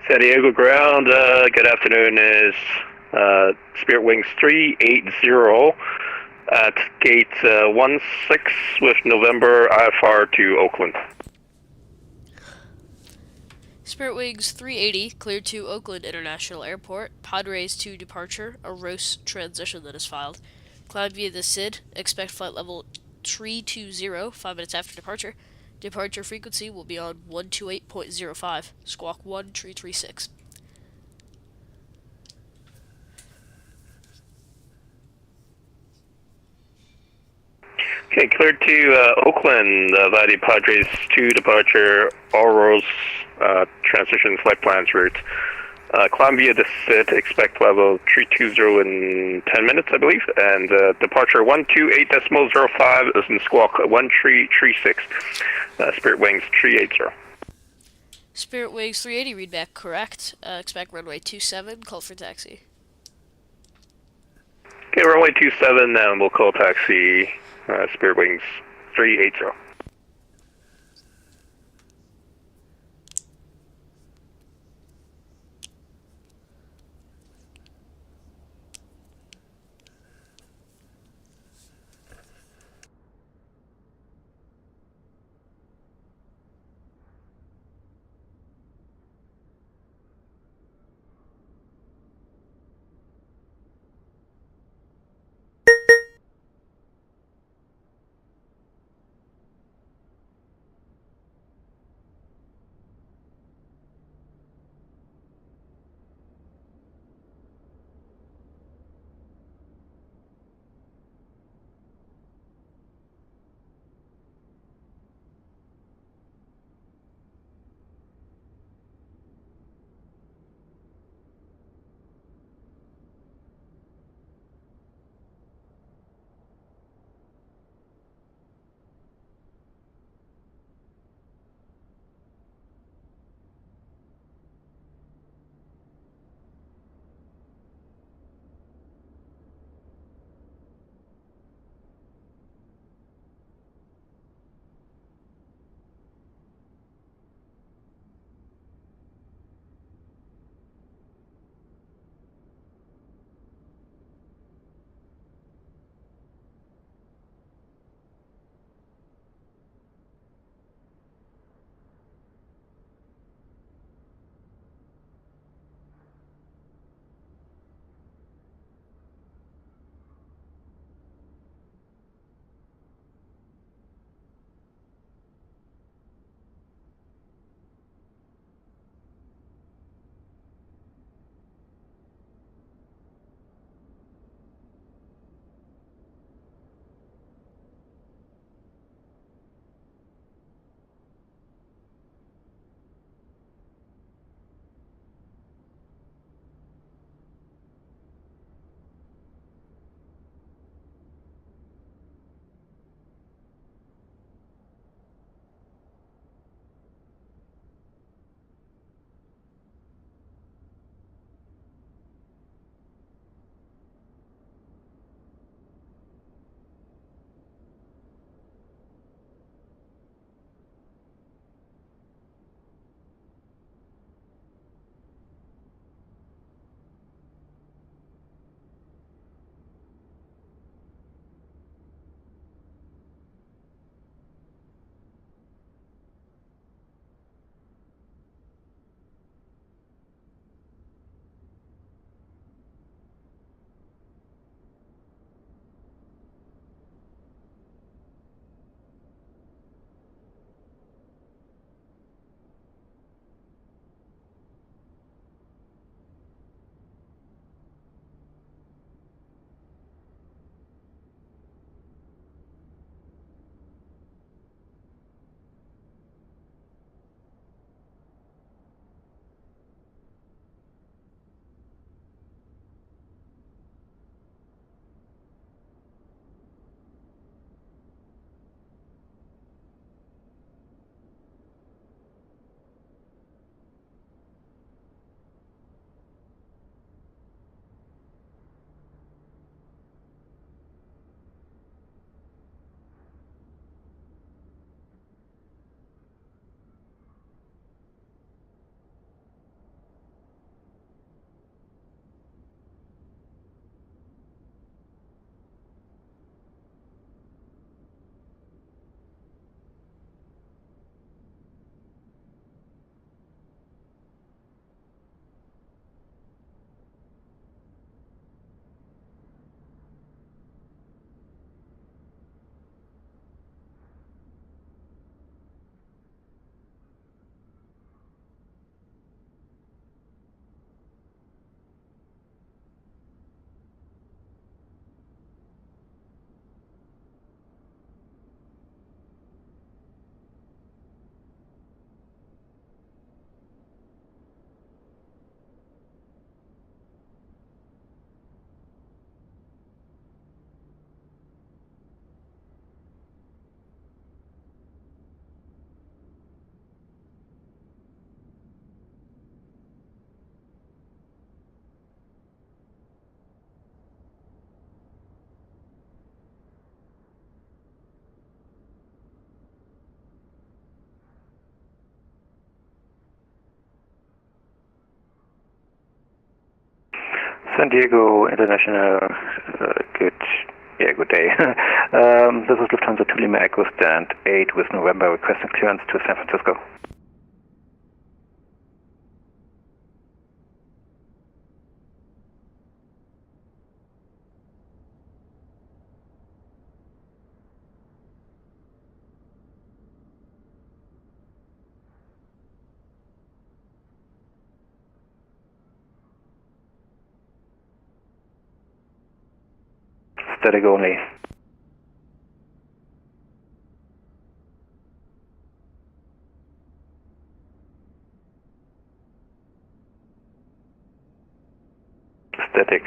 San Diego ground, good afternoon, is Spirit Wings 380 at gate 16 with November IFR to Oakland. Spirit Wings 380 cleared to Oakland International Airport. Padres to departure, a ROS transition that is filed. Climb via the SID, expect flight level 320 5 minutes after departure. Departure frequency will be on 128.05, squawk 1336. Okay, cleared to Oakland via Padres to departure, all rows, transition flight plans route. Climb via the SID, expect level 320 in 10 minutes, I believe, and departure 128.05 is in squawk 1336, Spirit Wings 380. Spirit Wings 380 readback correct. Expect runway 27, call for taxi. Okay, runway 27, and we'll call taxi Spirit Wings 380. San Diego International, good day. This is Lufthansa 2 Lima Echo Stand 8 with November requesting clearance to San Francisco. Static only. Static.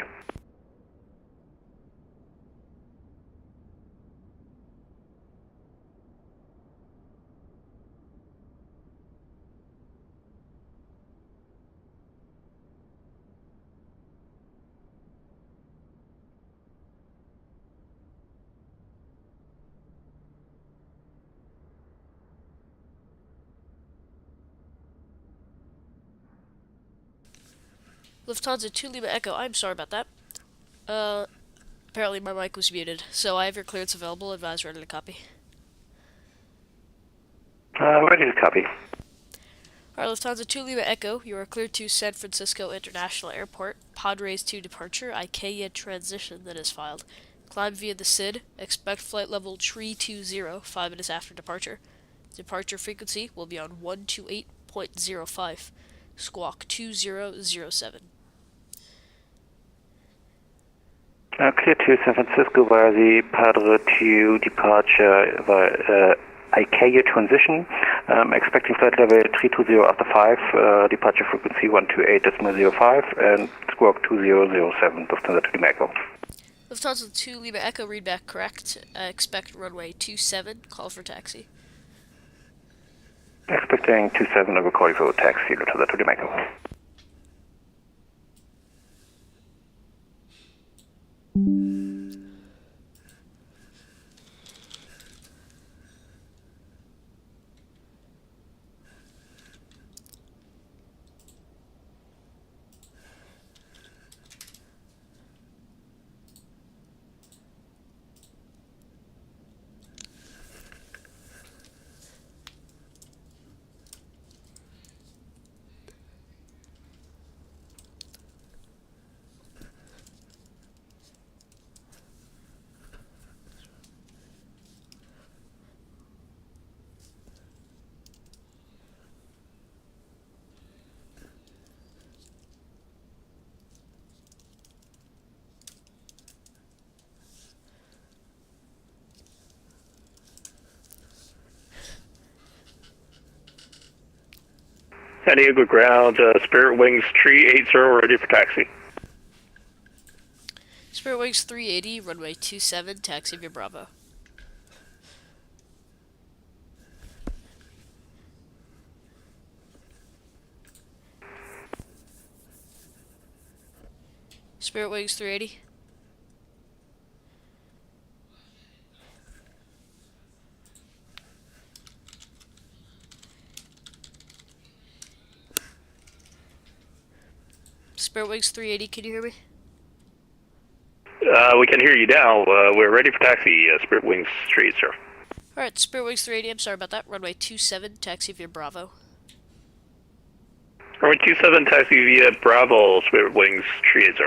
Lufthansa 2 Lima Echo, I'm sorry about that. Apparently my mic was muted, so I have your clearance available. Advise ready to copy. Ready to copy. Alright, Lufthansa 2 Lima Echo, you are cleared to San Francisco International Airport. Padres to departure, IKEA transition that is filed. Climb via the SID. Expect flight level 320, 5 minutes after departure. Departure frequency will be on 128.05. Squawk 2007. Clear to San Francisco via the Padre to departure via IKEA transition. Expecting flight level 320 after 5, departure frequency 128.05 and squawk 2007, Lufthansa 2 Lima Echo. Lufthansa 2 Lima Echo, readback correct. Expect runway 27, call for taxi. Expecting 27, I will call you for taxi, Lufthansa 2 Lima Echo. San Diego ground, Spirit Wings 380 ready for taxi. Spirit Wings 380, runway 27, taxi via Bravo. Spirit Wings 380. Spirit Wings 380, can you hear me? We can hear you now. We're ready for taxi, Spirit Wings 380. Alright, Spirit Wings 380, I'm sorry about that. Runway 27, taxi via Bravo. Runway 27, taxi via Bravo, Spirit Wings 380.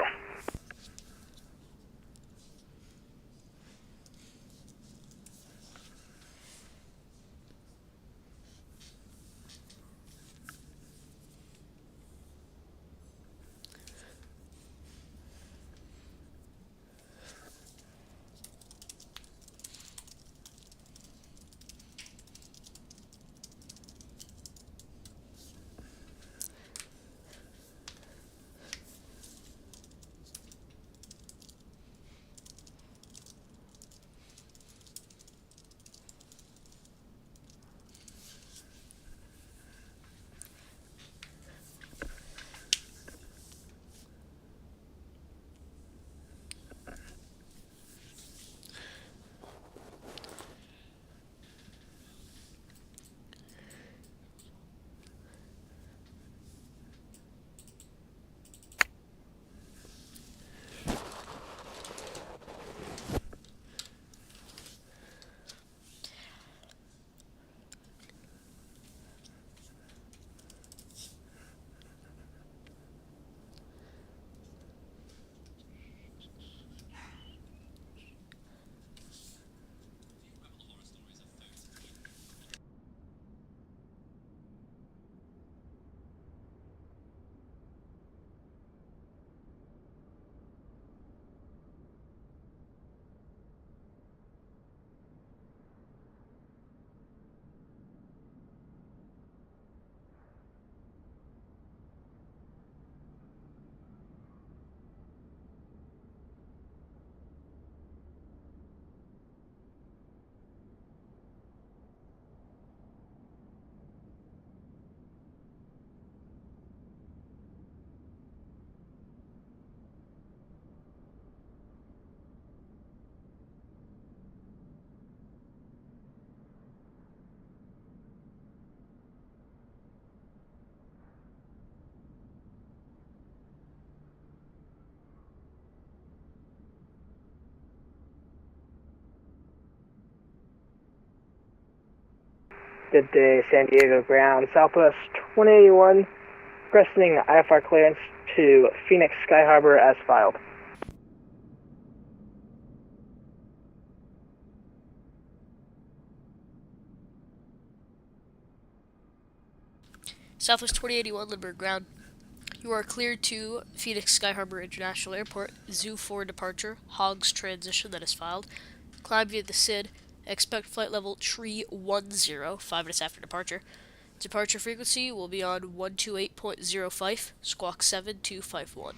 Good day, San Diego ground, Southwest 2081, requesting IFR clearance to Phoenix Sky Harbor as filed. Southwest 2081, Lindbergh ground. You are cleared to Phoenix Sky Harbor International Airport, Zoo 4 departure, Hogs transition that is filed. Climb via the SID. Expect flight level tree 10, 5 minutes after departure. Departure frequency will be on 128.05, squawk 7251.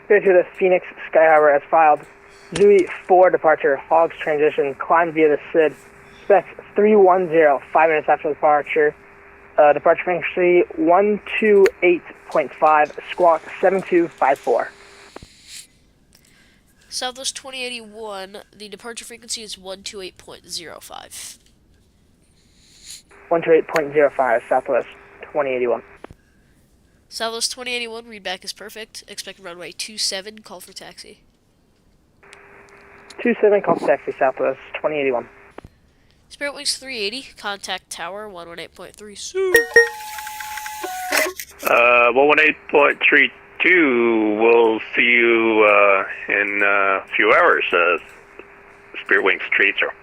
Cleared to the Phoenix Sky Harbor as filed. Zooey 4 departure, Hogs transition, climb via the SID. Spec 310, 5 minutes after departure. Departure frequency 128.5, squawk 7254. Southwest 2081, the departure frequency is 128.05. 128.05, Southwest 2081. Southwest 2081, readback is perfect. Expect runway 27, call for taxi. 27, call for taxi, Southwest 2081. Spirit Wings 380, contact tower 118.3. Sue. 118.32, we'll see you in a few hours, Spirit Wings 380.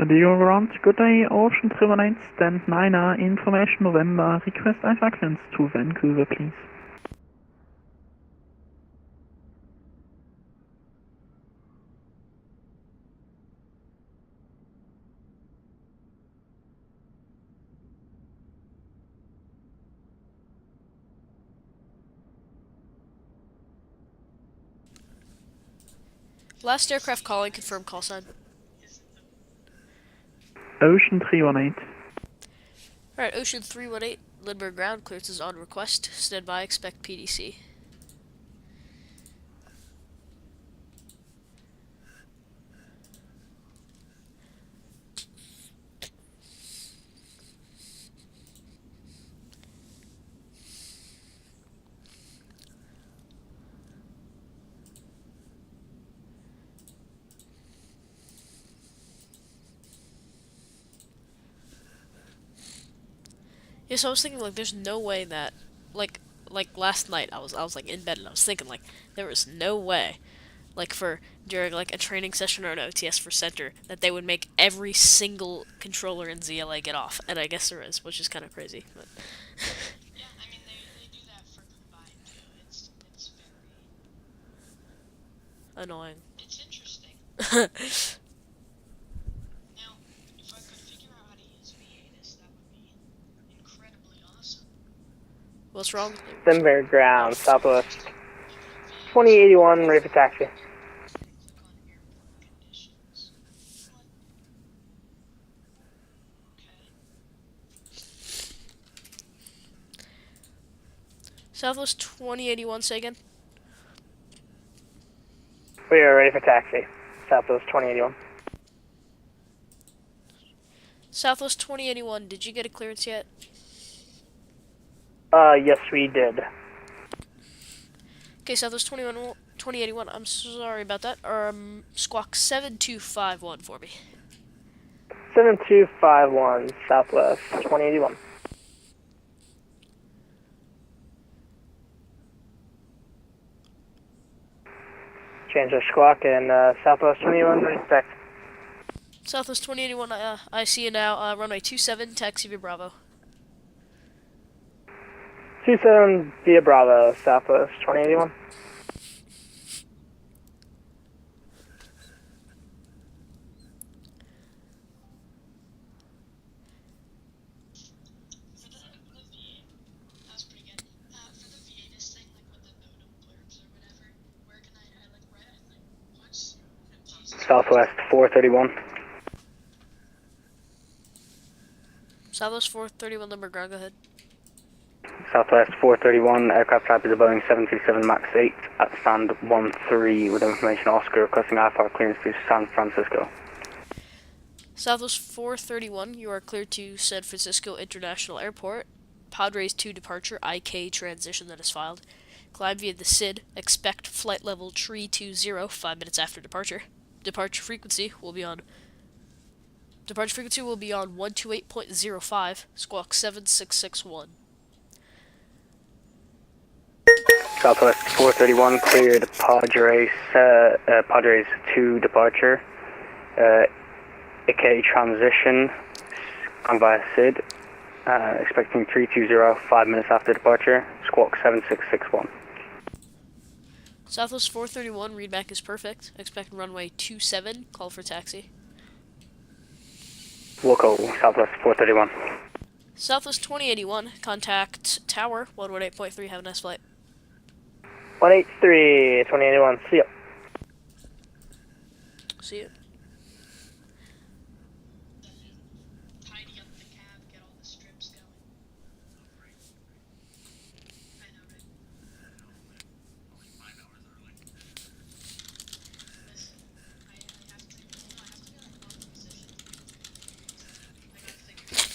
Do you want good day, Ocean 318, stand 9er, information November, request IFA clearance to Vancouver, please. Last aircraft calling, confirm call sign. Ocean 318. Alright, Ocean 318, Lindbergh ground clearance is on request. Stand by, expect PDC. Yeah, so I was thinking, like, there's no way that, like last night, I was like in bed and I was thinking, like, there was no way, like, for during like a training session or an OTS for center, that they would make every single controller in ZLA get off, and I guess there is, which is kind of crazy. But Yeah, I mean they do that for combined too. It's very annoying. it's interesting. Now, if I could figure out how to use VATIS, that would be incredibly awesome. What's wrong? Lindbergh ground, southwest 2081, ready for taxi. Click on airport conditions. What? Okay. Southwest 2081, say again? We are ready for taxi. Southwest 2081. Southwest 2081, did you get a clearance yet? Yes, we did. Okay, Southwest 2081, I'm sorry about that. Squawk 7251 for me. 7251, Southwest 2081. Change our squawk and Southwest 2081, respect. Southwest 2081, I see you now. Runway 27, taxi via Bravo. 27 via Bravo, Southwest 2081. That was pretty good. For the VATIS thing, like with the modem blurbs or whatever, where can I like write like what's Jesus? Southwest 431. Southwest 431, Lindbergh ground, go ahead. Southwest 431, aircraft type is a Boeing 737 MAX 8 at stand 13 with information Oscar requesting IFR clearance to San Francisco. Southwest 431, you are cleared to San Francisco International Airport. Padres 2 departure, IK transition that is filed. Climb via the SID. Expect flight level 320 5 minutes after departure. Departure frequency will be on 128.05, squawk 7661. Southwest 431 cleared Padres 2 departure. IK transition on via SID. Expecting 320 5 minutes after departure. Squawk 7661. Southwest 431, readback is perfect. Expect runway 27, call for taxi. Local Southwest 431. Southwest 2081, contact Tower 118.3, have a nice flight. 183, 2081, see ya. See you. Tidy up the cab, get all the strips going. I know, right? Listen, I have to, I have to be like on position. I gotta figure it out.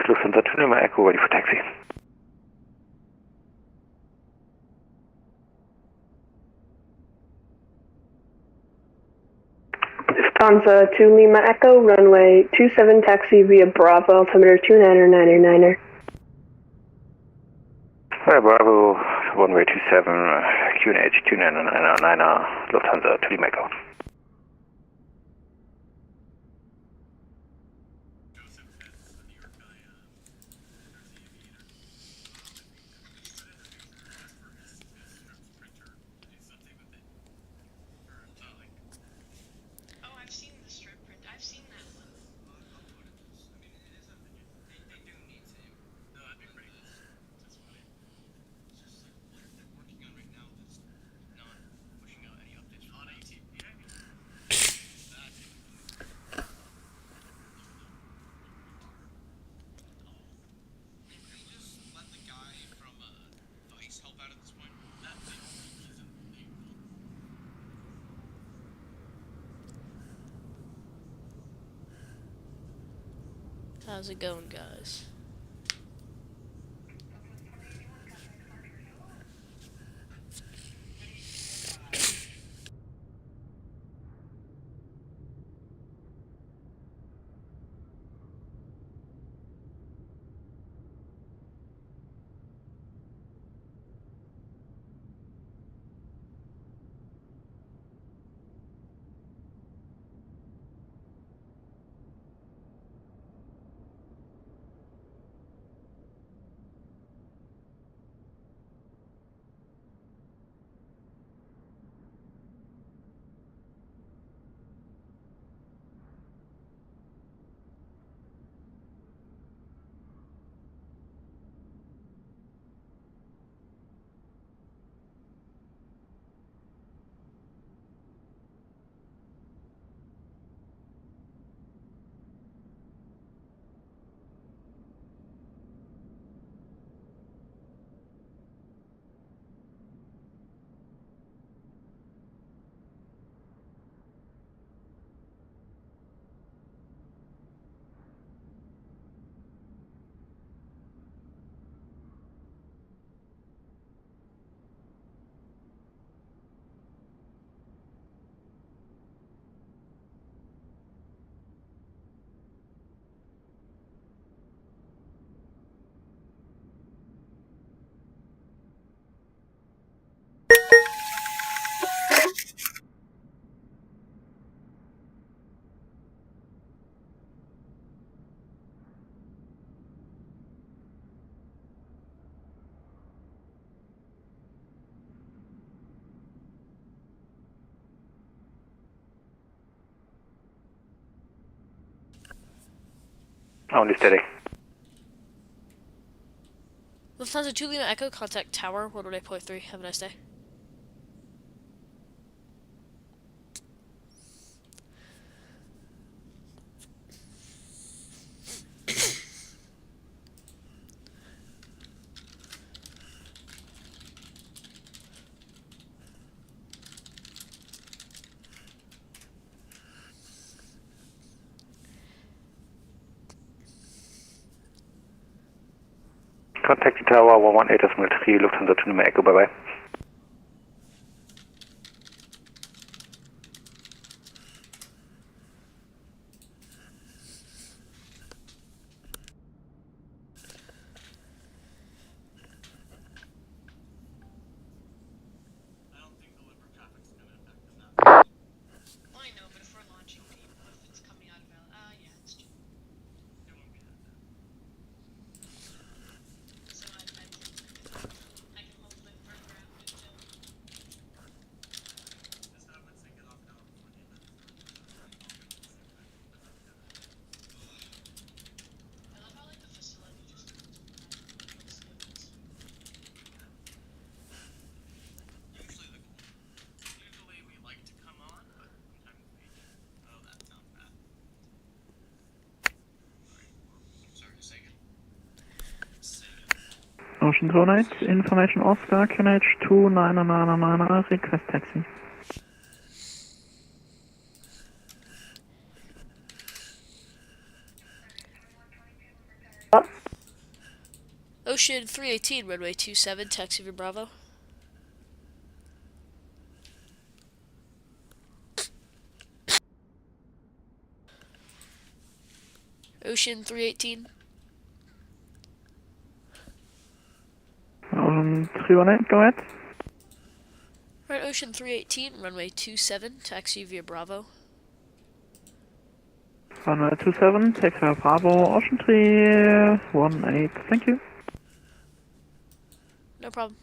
Lufthansa 2 Lima Echo, ready for taxi. Lufthansa 2 Lima Echo, runway 27 taxi via Bravo, altimeter 29er. Bravo, runway 27, QNH 29er, Lufthansa 2 Lima Echo. Oh, I've seen the strip print. I've seen that one. How's it going, guys? Only steady. Lufthansa 2 Lima Echo, contact tower, 118.3. Have a nice day. Contact the tower 118.3, Lufthansa 2 Lima Echo, bye bye. Well, I know, but if we're launching people, if it's coming out of yeah, it's true. So I can hold them for ground until. I love how like the facility just goes with Ocean 28, information Oscar, QNH 2999, request taxi. Up. Ocean 318, runway 27, taxi via Bravo. Ocean 318. Ocean 318, go ahead. Right, Ocean 318, runway 27, taxi via Bravo. Runway 27, taxi via Bravo, Ocean 318, thank you. No problem.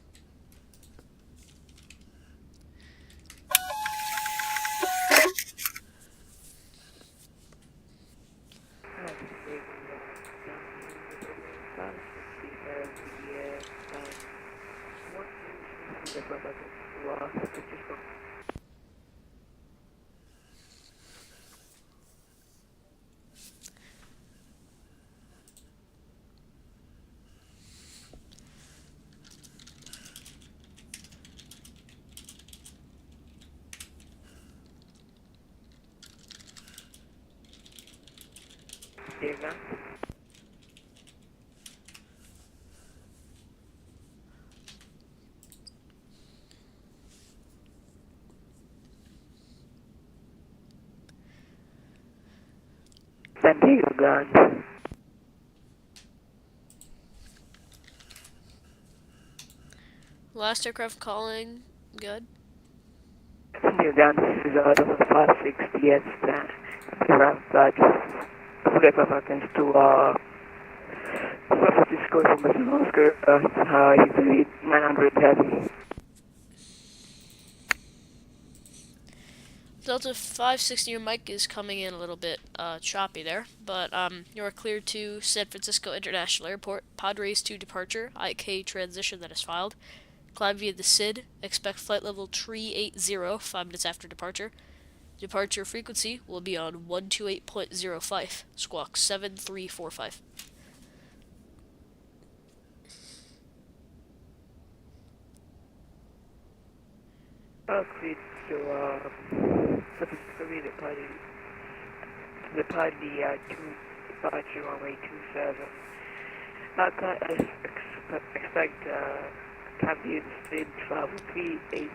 San Diego gun. Last aircraft calling, good. San Diego gun, this is Delta 560, it's around just seconds to San Francisco Information Oscar, he's 900 heavy. Delta 560, your mic is coming in a little bit choppy there, but you're cleared to San Francisco International Airport. Padres to departure, IK transition that is filed. Climb via the SID, expect flight level 380, 5 minutes after departure. Departure frequency will be on 128.05, squawk 7345. Cleared to San Francisco departed the 2 departure runway 27. Expect Cambia Speed travel 380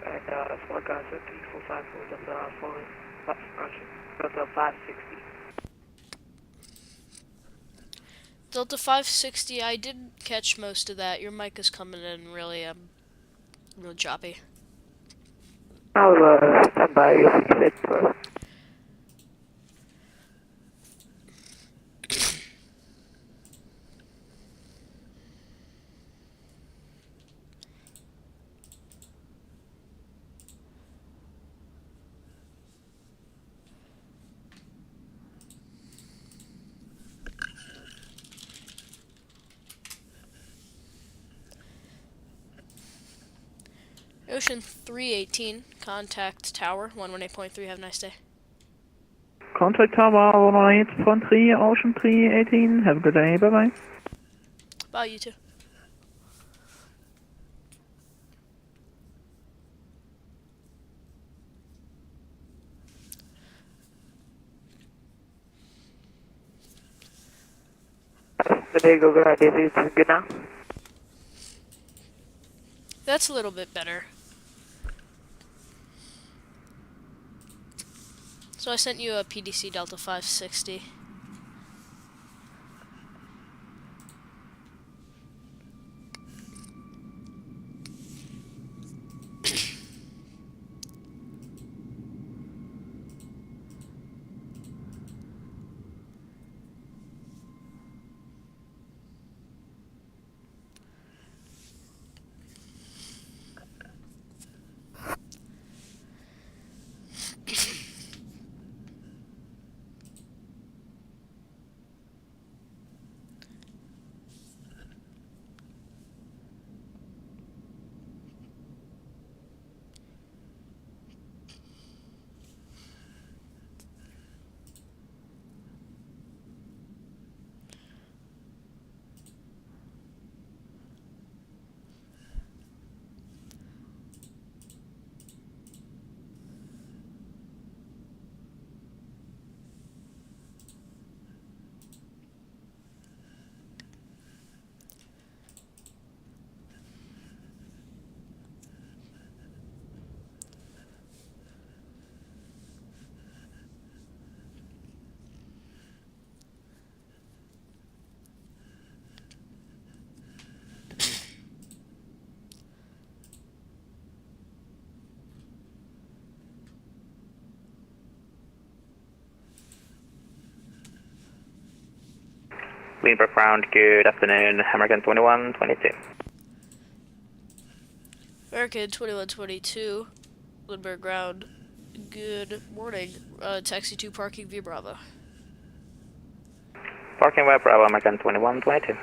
and small guns at 3454 of the following Delta 560. Delta 560, I didn't catch most of that. Your mic is coming in really real choppy. I'll stand by if you fit. Ocean 318, contact tower 118.3. Have a nice day. Contact Tower 118.3, Ocean 318, have a good day, bye bye. Bye, you too. There you go, guys. Is it good now? That's a little bit better. So I sent you a PDC Delta 560. Lindbergh ground, good afternoon, American 2122. American 2122, Lindbergh ground. Good morning. Taxi 2 parking via Bravo. Parking via Bravo, American 2122.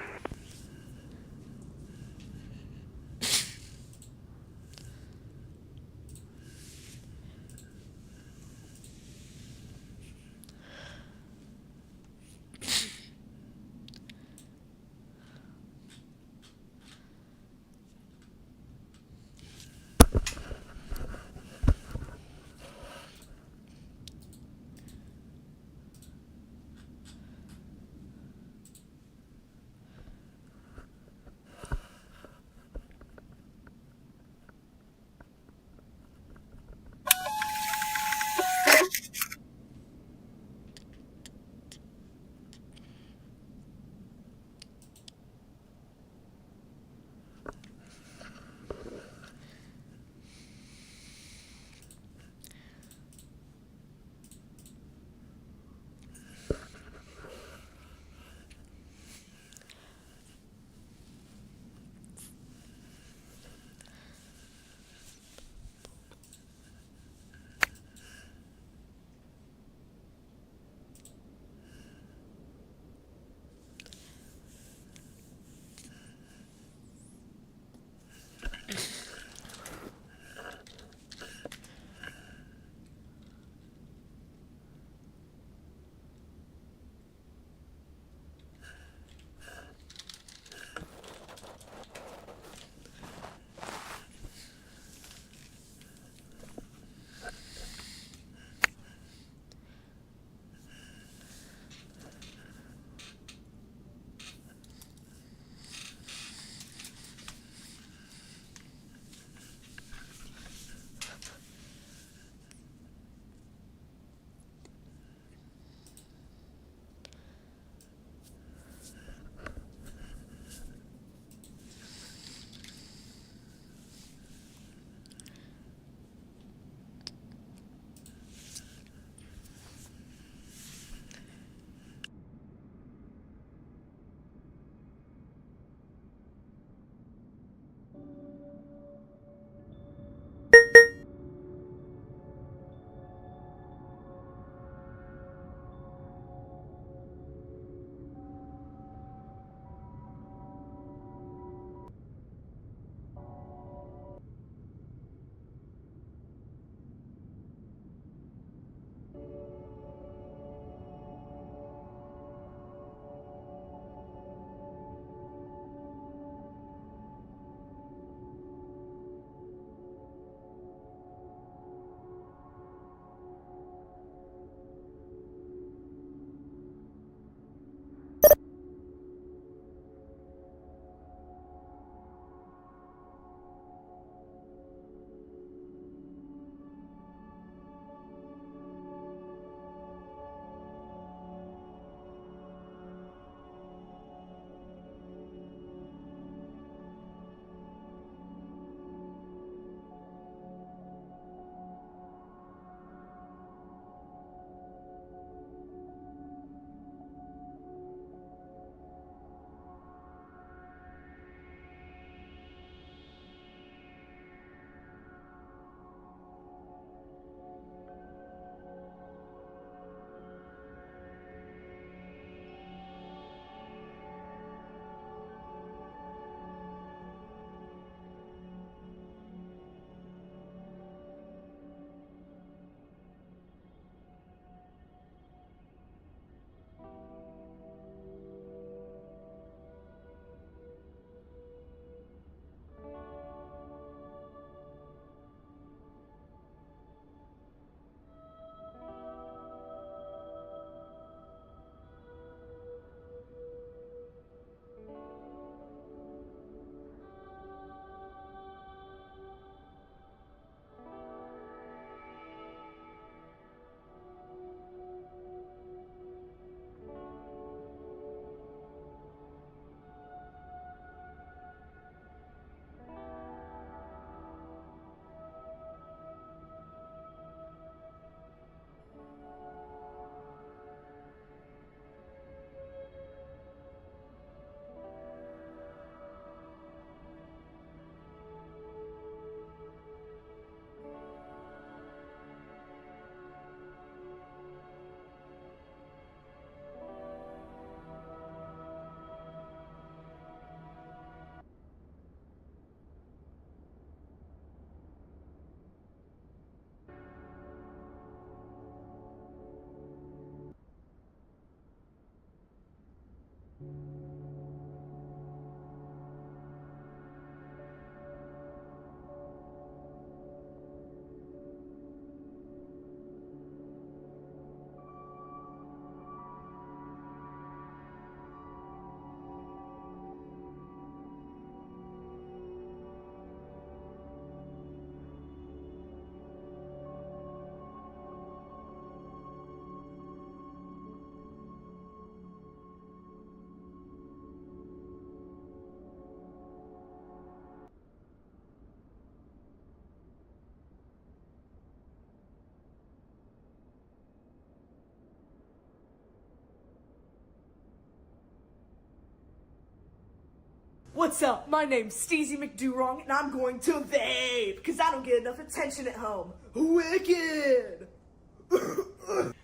What's up? My name's Steezy McDoorong, and I'm going to vape, because I don't get enough attention at home. Wicked!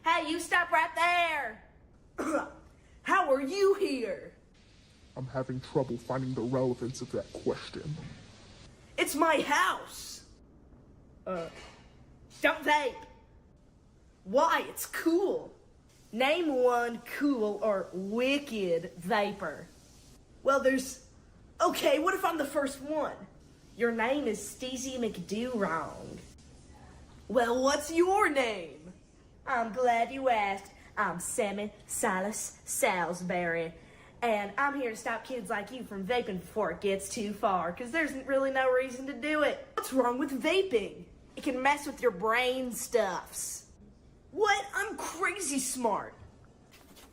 Hey, you stop right there! How are you here? I'm having trouble finding the relevance of that question. It's my house! Don't vape! Why? It's cool! Name one cool or wicked vapor. Well, there's... Okay, what if I'm the first one? Your name is Steezy McDoorong. Well, what's your name? I'm glad you asked. I'm Sammy Silas Salisbury. And I'm here to stop kids like you from vaping before it gets too far, because there's really no reason to do it. What's wrong with vaping? It can mess with your brain stuffs. What? I'm crazy smart.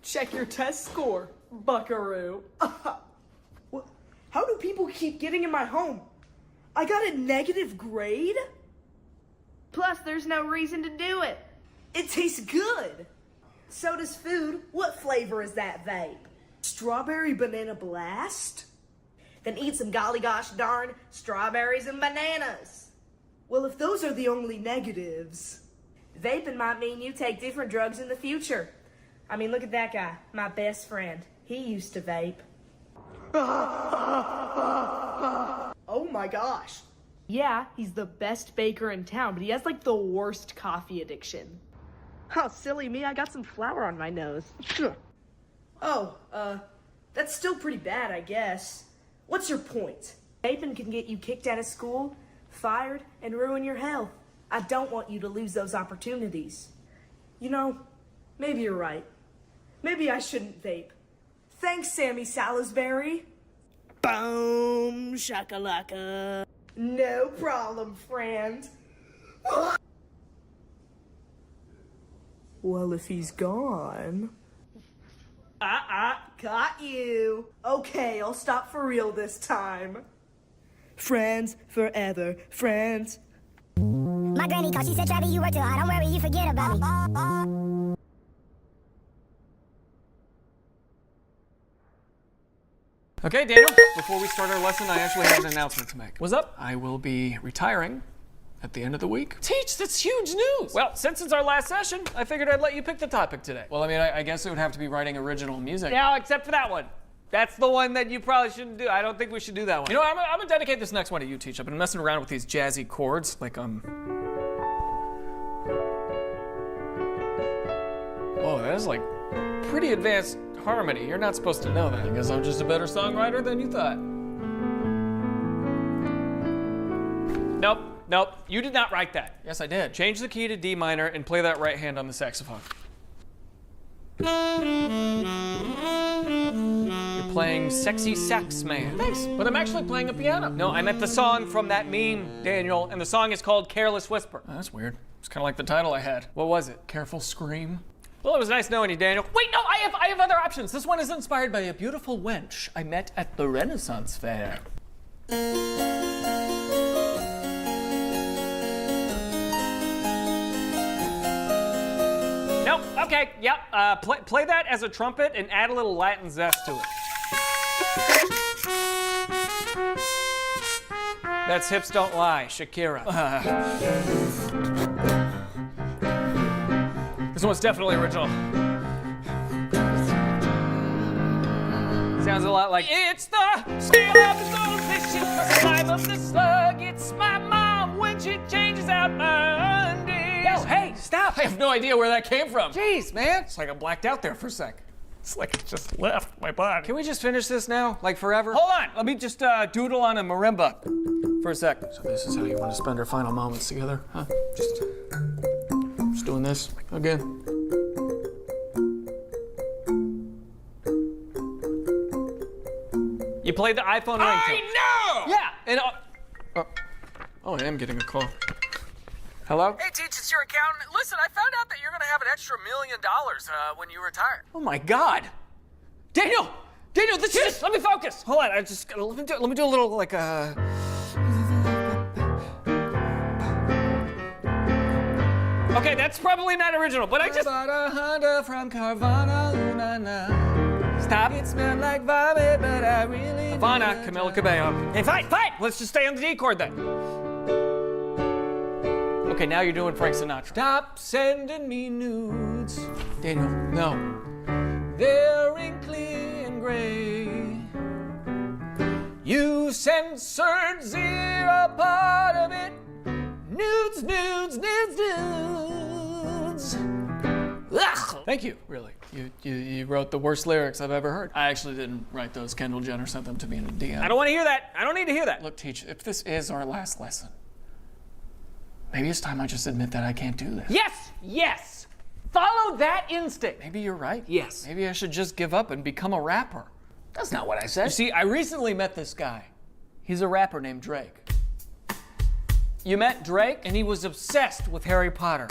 Check your test score, buckaroo. How do people keep getting in my home? I got a negative grade? Plus, there's no reason to do it. It tastes good. So does food. What flavor is that vape? Strawberry banana blast? Then eat some golly gosh darn strawberries and bananas. Well, if those are the only negatives, vaping might mean you take different drugs in the future. I mean, look at that guy, my best friend. He used to vape. Oh my gosh. Yeah, he's the best baker in town, but he has like the worst coffee addiction. Oh, silly me, I got some flour on my nose. Oh, that's still pretty bad, I guess. What's your point? Vaping can get you kicked out of school, fired, and ruin your health. I don't want you to lose those opportunities. You know, maybe you're right. Maybe I shouldn't vape. Thanks, Sammy Salisbury. Boom, shakalaka. No problem, friend. Well, if he's gone... got you. Okay, I'll stop for real this time. Friends forever, friends. My granny called, she said, Travis, you work too hard. Don't worry, you forget about me. Okay, Daniel, before we start our lesson, I actually have an announcement to make. What's up? I will be retiring at the end of the week. Teach, that's huge news! Well, since it's our last session, I figured I'd let you pick the topic today. Well, I mean, I guess it would have to be writing original music. No, except for that one. That's the one that you probably shouldn't do. I don't think we should do that one. You know, I'm gonna dedicate this next one to you, Teach. I've been messing around with these jazzy chords, like, Whoa, that is, like, pretty advanced harmony. You're not supposed to know that. I guess I'm just a better songwriter than you thought. Nope, you did not write that. Yes, I did. Change the key to D minor and play that right hand on the saxophone. You're playing Sexy Sax Man. Thanks, but I'm actually playing a piano. No, I meant the song from that meme, Daniel, and the song is called Careless Whisper. Oh, that's weird. It's kind of like the title I had. What was it? Careful Scream? Well, it was nice knowing you, Daniel. Wait, no, I have other options. This one is inspired by a beautiful wench I met at the Renaissance Fair. Nope, okay, yep. Play that as a trumpet and add a little Latin zest to it. That's Hips Don't Lie, Shakira. This one's definitely original. Sounds a lot like it's the scale of the goldfish, it's the slime of the slug, it's my mom when she changes out my undies. Yo, hey, stop! I have no idea where that came from. Jeez, man. It's like I blacked out there for a sec. It's like it just left my body. Can we just finish this now? Like forever? Hold on, let me just doodle on a marimba for a sec. So this is how you want to spend our final moments together, huh? Just doing this again. You played the iPhone ringtone. I know! Yeah, and oh, I am getting a call. Hello? Hey, Teach, it's your accountant. Listen, I found out that you're gonna have an extra $1 million when you retire. Oh my God, Daniel, this is. Let me focus. Hold on, let me do a little like Okay, that's probably not original, but I just bought a Honda from Carvana. Stop. It smelled like vomit, but I really Ivana, Camila Cabello. Hey, fight! Let's just stay on the D chord then. Okay, now you're doing Frank Sinatra. Stop sending me nudes. Daniel, no. They're wrinkly and gray. You censored zero part of it. Nudes. Ugh. Thank you, really. You wrote the worst lyrics I've ever heard. I actually didn't write those. Kendall Jenner sent them to me in a DM. I don't want to hear that. I don't need to hear that. Look, Teach, if this is our last lesson, maybe it's time I just admit that I can't do this. Yes! Follow that instinct. Maybe you're right. Yes. Maybe I should just give up and become a rapper. That's not what I said. You see, I recently met this guy. He's a rapper named Drake. You met Drake, and he was obsessed with Harry Potter.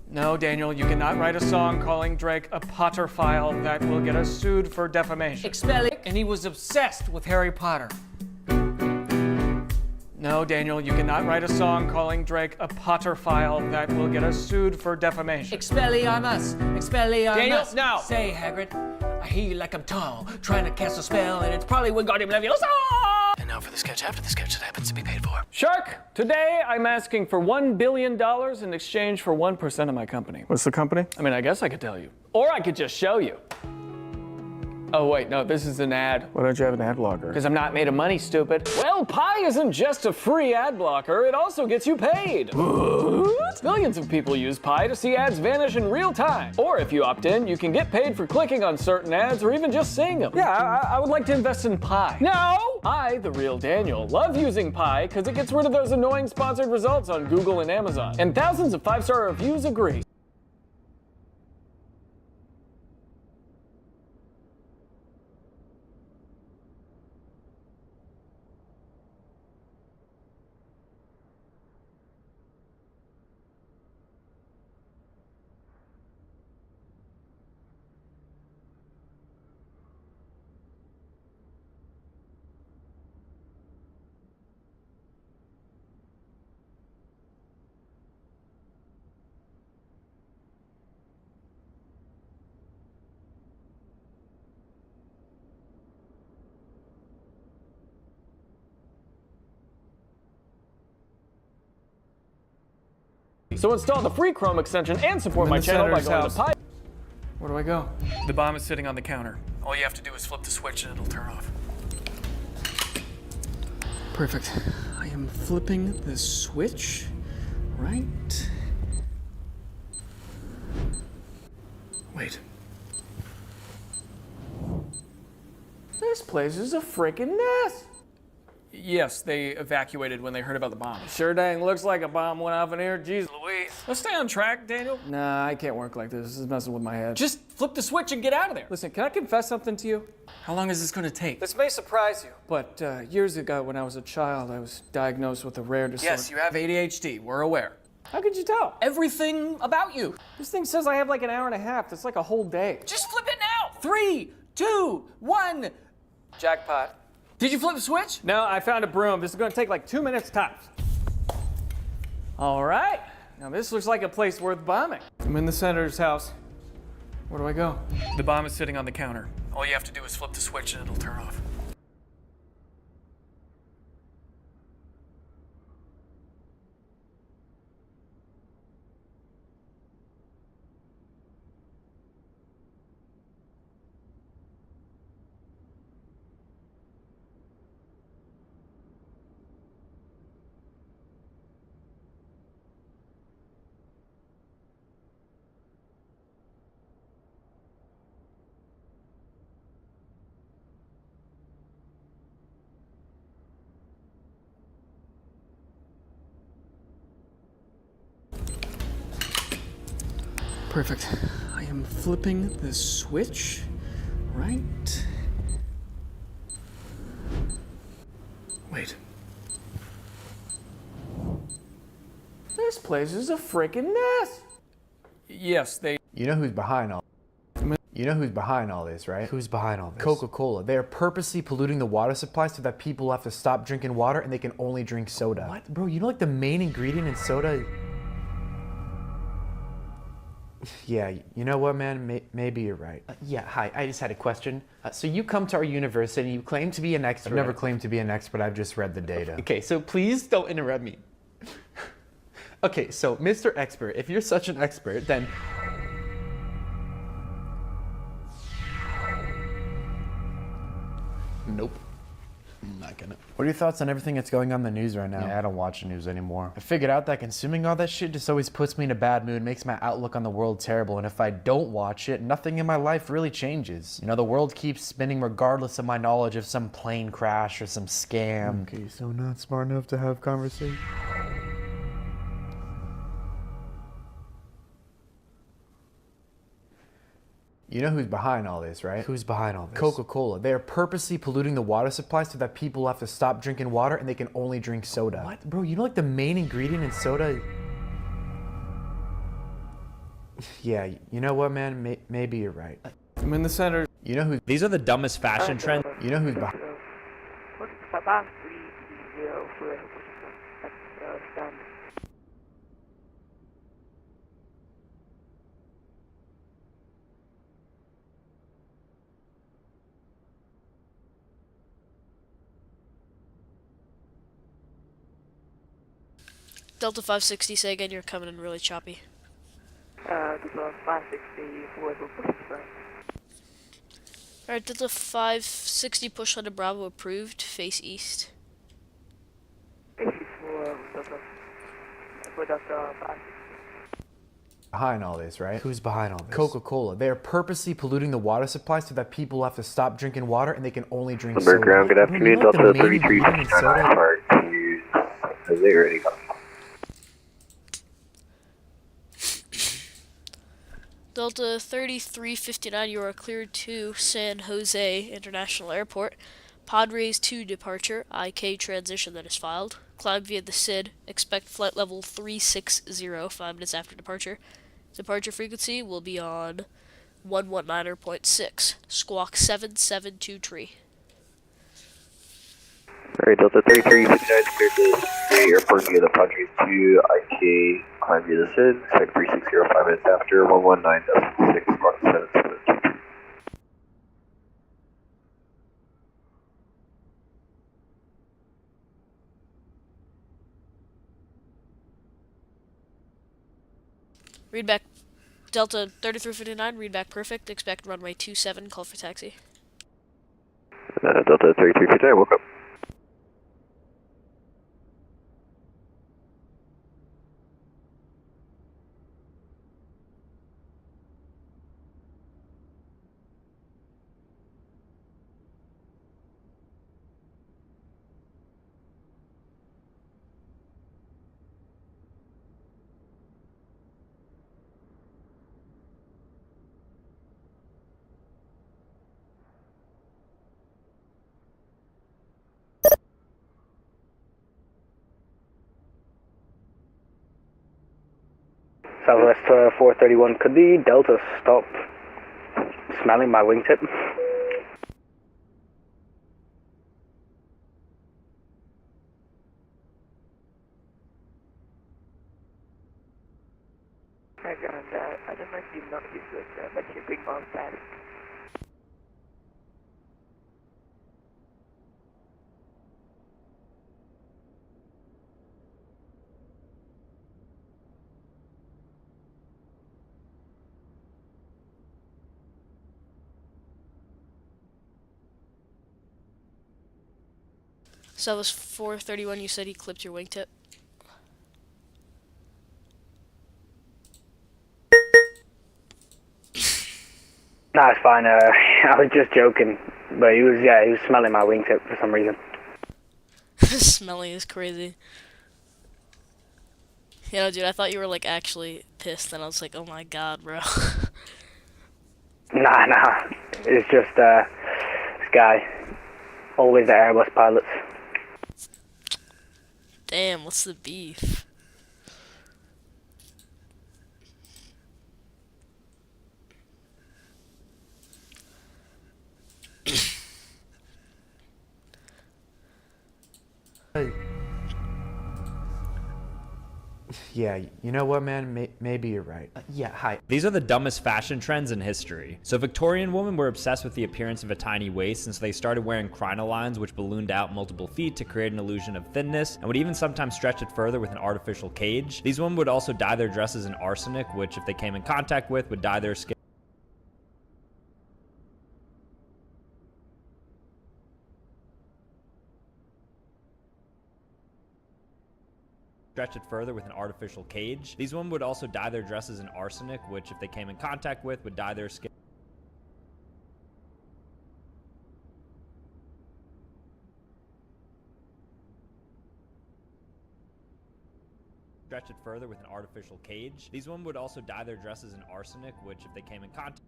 No, Daniel, you cannot write a song calling Drake a Potterphile. That will get us sued for defamation. Expel it. And he was obsessed with Harry Potter. No, Daniel, you cannot write a song calling Drake a Potterphile. That will get us sued for defamation. Expelliarmus. Daniel, no. Say, Hagrid, I hear you like I'm tall, trying to cast a spell, and it's probably Wingardium Leviosa. And now for the sketch after the sketch that happens to be paid for. Shark, today I'm asking for $1 billion in exchange for 1% of my company. What's the company? I mean, I guess I could tell you. Or I could just show you. Oh, wait, no, this is an ad. Why don't you have an ad blocker? Because I'm not made of money, stupid. Well, Pi isn't just a free ad blocker, it also gets you paid. What? Millions of people use Pi to see ads vanish in real time. Or if you opt in, you can get paid for clicking on certain ads or even just seeing them. Yeah, I would like to invest in Pi. No! I, the real Daniel, love using Pi because it gets rid of those annoying sponsored results on Google and Amazon. And thousands of 5-star reviews agree. So install the free Chrome extension and support my channel by going to Pi. Where do I go? The bomb is sitting on the counter. All you have to do is flip the switch and it'll turn off. Perfect. I am flipping the switch right. Wait. This place is a freaking mess. Yes, they evacuated when they heard about the bomb. Sure dang looks like a bomb went off in here. Jeez Louise. Let's stay on track, Daniel. Nah, I can't work like this. This is messing with my head. Just flip the switch and get out of there. Listen, can I confess something to you? How long is this gonna take? This may surprise you, but years ago when I was a child, I was diagnosed with a rare disorder. Yes, you have ADHD. We're aware. How could you tell? Everything about you. This thing says I have like an hour and a half. That's like a whole day. Just flip it now. 3, 2, 1. Jackpot. Did you flip the switch? No, I found a broom. This is gonna take like 2 minutes tops. All right. Now this looks like a place worth bombing. I'm in the senator's house. Where do I go? The bomb is sitting on the counter. All you have to do is flip the switch and it'll turn off. Perfect. I am flipping the switch right. Wait. This place is a freaking mess. Yes, they. You know who's behind all? You know who's behind all this, right? Who's behind all this? Coca-Cola. They're purposely polluting the water supply so that people have to stop drinking water and they can only drink soda. What? Bro, you know like the main ingredient in soda? Yeah, you know what, man? Maybe you're right. Yeah, hi, I just had a question. So you come to our university, you claim to be an expert. I've never claimed to be an expert, I've just read the data. Okay, so please don't interrupt me. Okay, so Mr. Expert, if you're such an expert, then... Nope. I'm not gonna. What are your thoughts on everything that's going on in the news right now? Yeah, I don't watch the news anymore. I figured out that consuming all that shit just always puts me in a bad mood, makes my outlook on the world terrible, and if I don't watch it, nothing in my life really changes. You know, the world keeps spinning regardless of my knowledge of some plane crash or some scam. Okay, so not smart enough to have conversation. You know who's behind all this, right? Who's behind all this? Coca-Cola. They are purposely polluting the water supply so that people have to stop drinking water and they can only drink soda. What? Bro, you know like the main ingredient in soda? Yeah, you know what, man? Maybe you're right. I'm in the center. You know who? These are the dumbest fashion trends. You know who's behind? Delta 560, say again, you're coming in really choppy. Delta 560, Alright, Delta 560, push Honda Bravo approved, face east. Behind all this, right? Who's behind all this? Coca-Cola. They are purposely polluting the water supply so that people have to stop drinking water and they can only drink soda. Ground, good afternoon, Delta 3359, hard to... Is they ready? Delta 3359, you are cleared to San Jose International Airport. Padres 2 departure, IK transition that is filed. Climb via the SID, expect flight level 360, 5 minutes after departure. Departure frequency will be on 119.6, squawk 772 tree. Alright, Delta 3359 cleared to the airport via the Padres 2, IK, climb via the SID, expect 360, 5 minutes after, 119.6, squawk 772 tree. Read back. Delta 3359, read back perfect, expect runway 27, call for taxi. Delta 3359, woke up. Southwest 431, could the Delta stop smelling my wingtip? I don't know if you noticed this, but your big bomb status. Southwest 431, you said he clipped your wingtip. Nah, it's fine. I was just joking, but he was smelling my wingtip for some reason. Smelling is crazy. You know, dude, I thought you were like actually pissed, and I was like, oh my god, bro. Nah. It's just this guy. Always the Airbus pilots. Damn, what's the beef? Yeah, you know what, man? Maybe you're right. Yeah, hi. These are the dumbest fashion trends in history. So Victorian women were obsessed with the appearance of a tiny waist, and so they started wearing crinolines, which ballooned out multiple feet to create an illusion of thinness, and would even sometimes stretch it further with an artificial cage. These women would also dye their dresses in arsenic, which if they came in contact with, would dye their skin. Stretch it further with an artificial cage. These women would also dye their dresses in arsenic, which if they came in contact with, would dye their skin. Stretch it further with an artificial cage. These women would also dye their dresses in arsenic, which if they came in contact.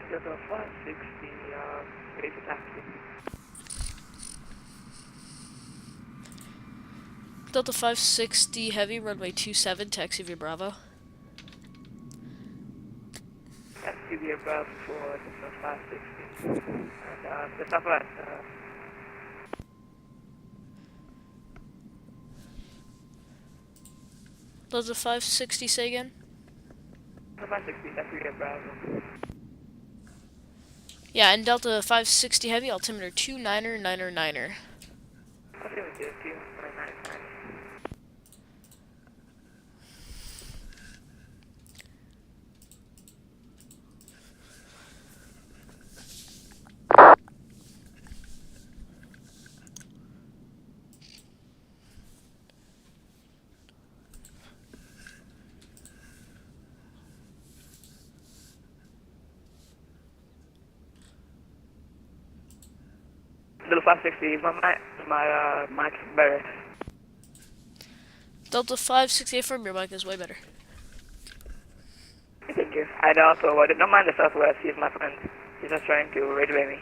Delta 560, ready for taxi. Delta 560 Heavy, runway 27, taxi via Bravo. Taxi via Bravo for Delta 560. And the southwest. Delta 560, say again? Delta 560, taxi via Bravo. Yeah, and Delta 560 Heavy, altimeter 29er. Delta 560, my mic better. Delta 568 from your mic is way better. Thank you. And also, don't mind the southwest, he's my friend. He's just trying to radio me.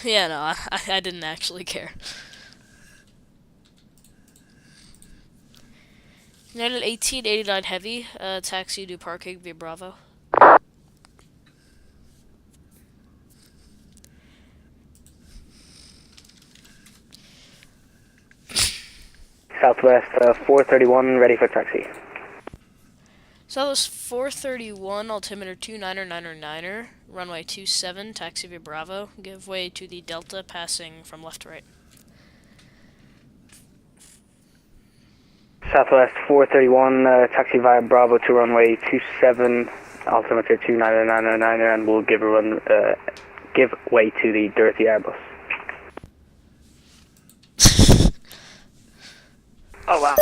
Yeah, no, I didn't actually care. United 1889 Heavy, taxi to parking via Bravo. Southwest 431, ready for taxi. Southwest 431, altimeter 29er, runway 27, taxi via Bravo. Give way to the Delta passing from left to right. Southwest 431, taxi via Bravo to runway 27, altimeter 29er, and we'll give way to the dirty Airbus. Oh wow.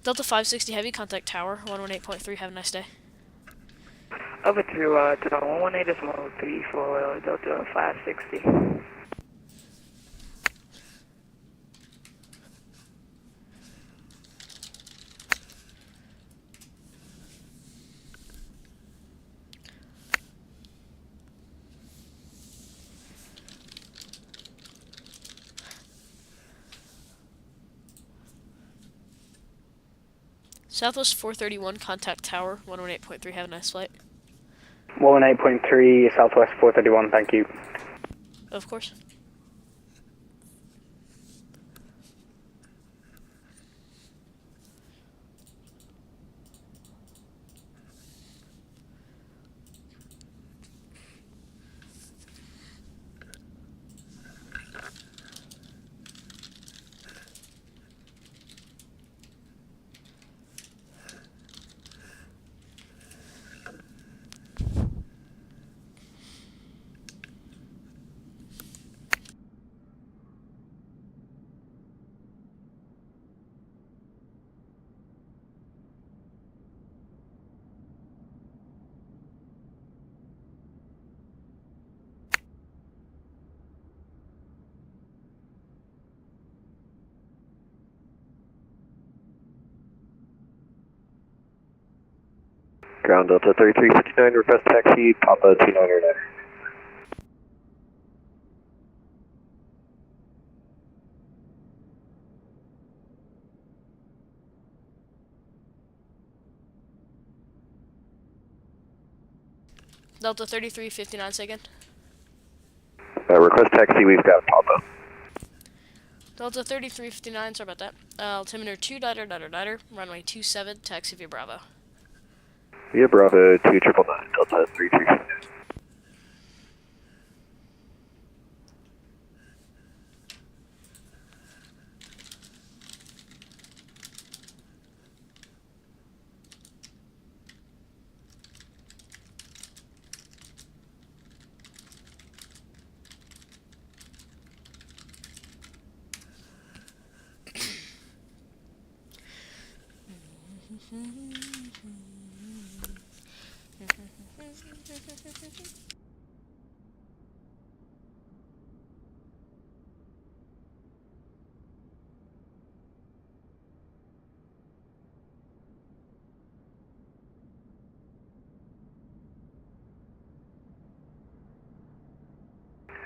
Delta 560 Heavy, contact tower 118.3. Have a nice day. Over to Delta 118.3 for Delta 560. Southwest 431, contact tower 118.3. Have a nice flight. 118.3, Southwest 431, thank you. Of course. Ground Delta 3359, request taxi, Papa 299. Delta 3359, say again. Request taxi, we've got Papa. Delta 3359, sorry about that. Altimeter 2 runway 27, taxi via Bravo. Via Bravo 2999, Delta 3359.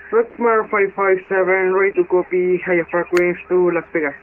Rockmar 557, ready to copy, higher frequency to Las Vegas.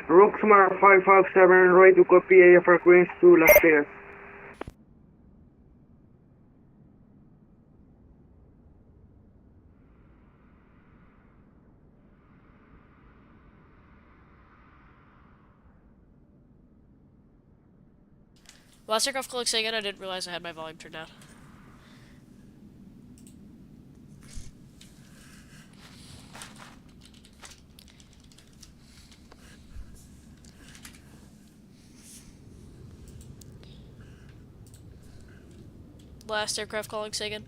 Roxmar 557, ready to copy AFR Queens to Las Vegas. Last aircraft calling KSAN, I didn't realize I had my volume turned down. Last aircraft calling KSAN.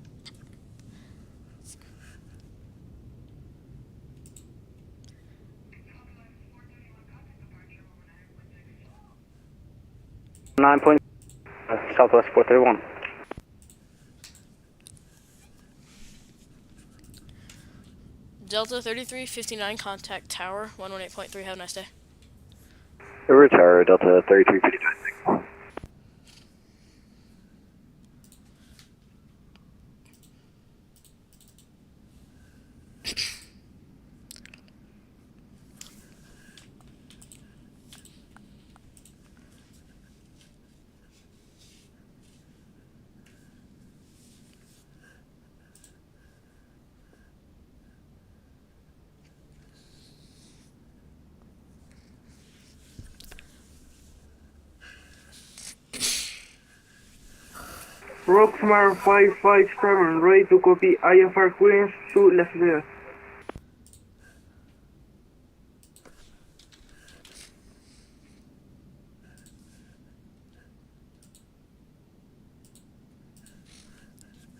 Southwest 431. Delta 3359, contact tower 118.3. Have a nice day. River Tower, Delta 3359. Roxmar 557, ready to copy IFR Queens to Las Vegas.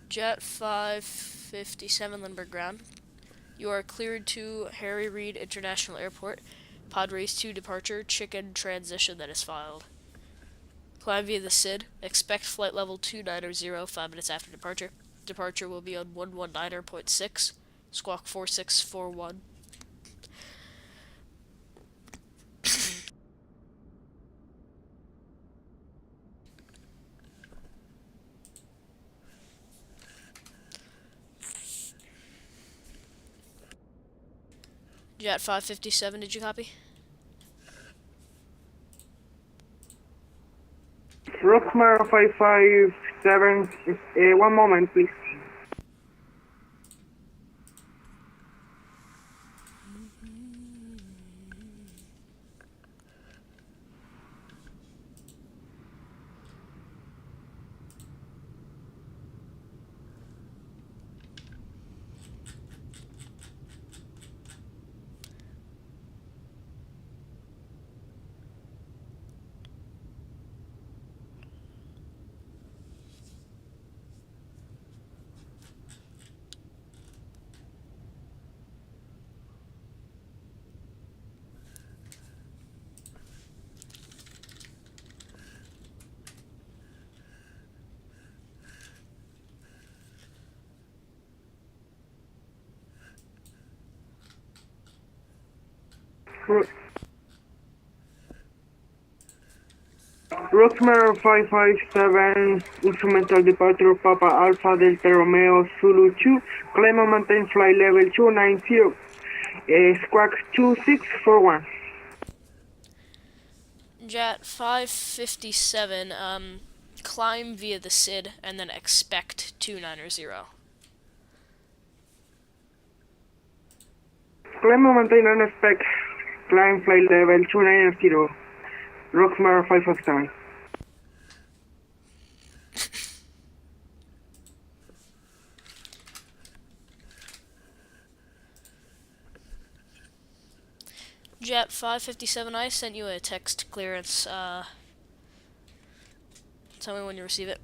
Jet 557 Lindbergh ground. You are cleared to Harry Reid International Airport. Padres 2 departure, chicken transition that is filed. Climb via the SID. Expect flight level 290, 5 minutes after departure. Departure will be on 119.6, squawk 4641. Jet 557, did you copy? Roxmar 557, one moment please. Roxmar 557, instrumental departure Papa Alpha Delta Romeo Zulu 2, climb and maintain flight level 290, squawk 2641. Jet 557, climb via the SID and then expect 290. Climb and maintain and expect climb flight level 290, Roxmar 557. Jet 557, I sent you a text clearance. Tell me when you receive it.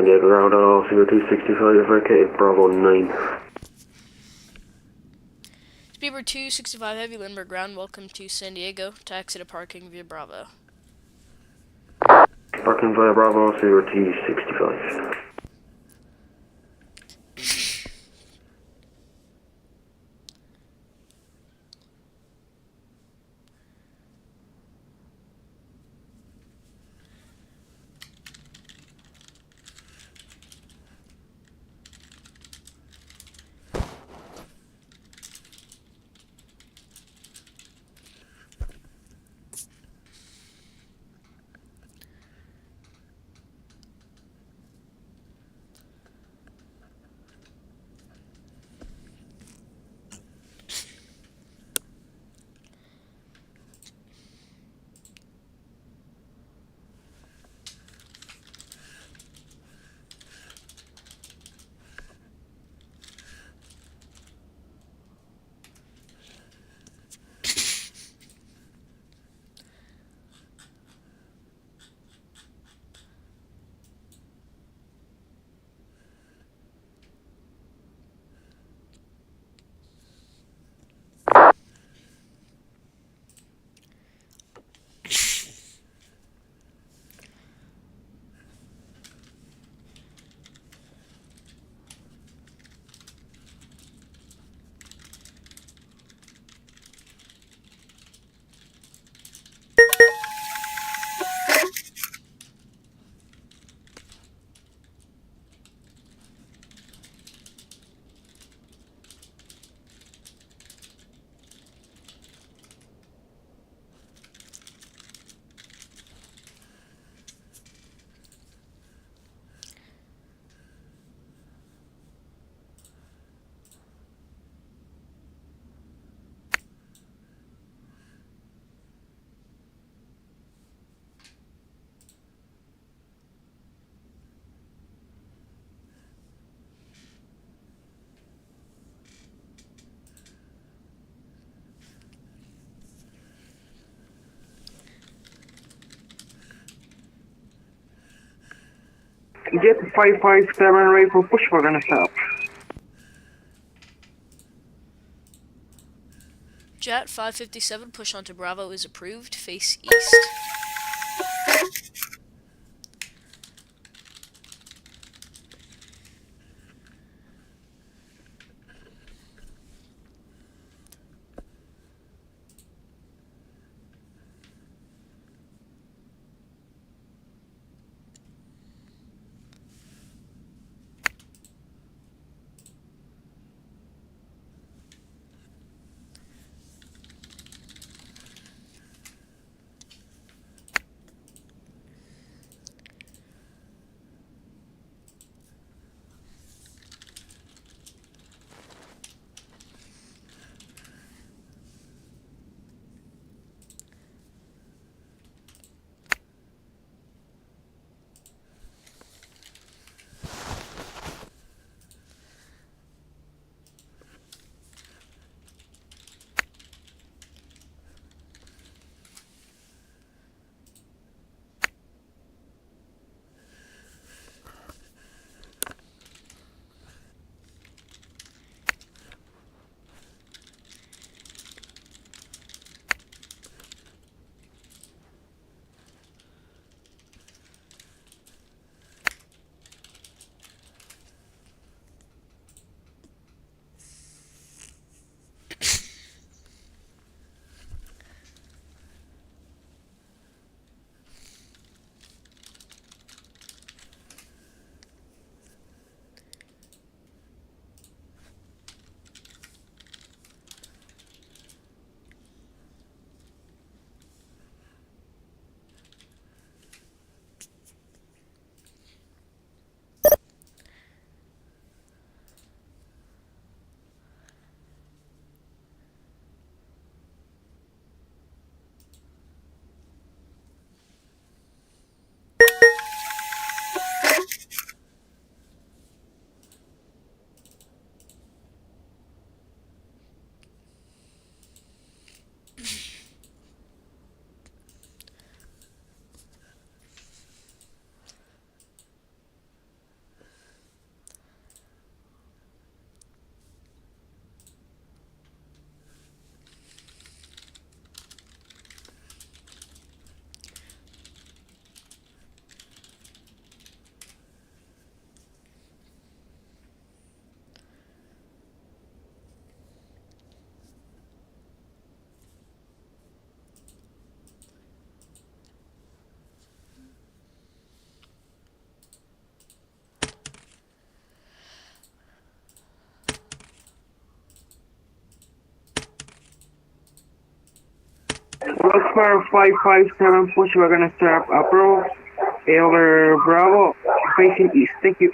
San Diego ground off 0265, vacate Bravo 9. Speedbird 265 Heavy Lindbergh ground, welcome to San Diego. Taxi to parking via Bravo. Parking via Bravo 0265. Jet 557 right for push, we're gonna stop. Jet 557, push onto Bravo is approved. Face east. Rocksmar 557, push wagon stop approach, over Bravo, facing east. Thank you.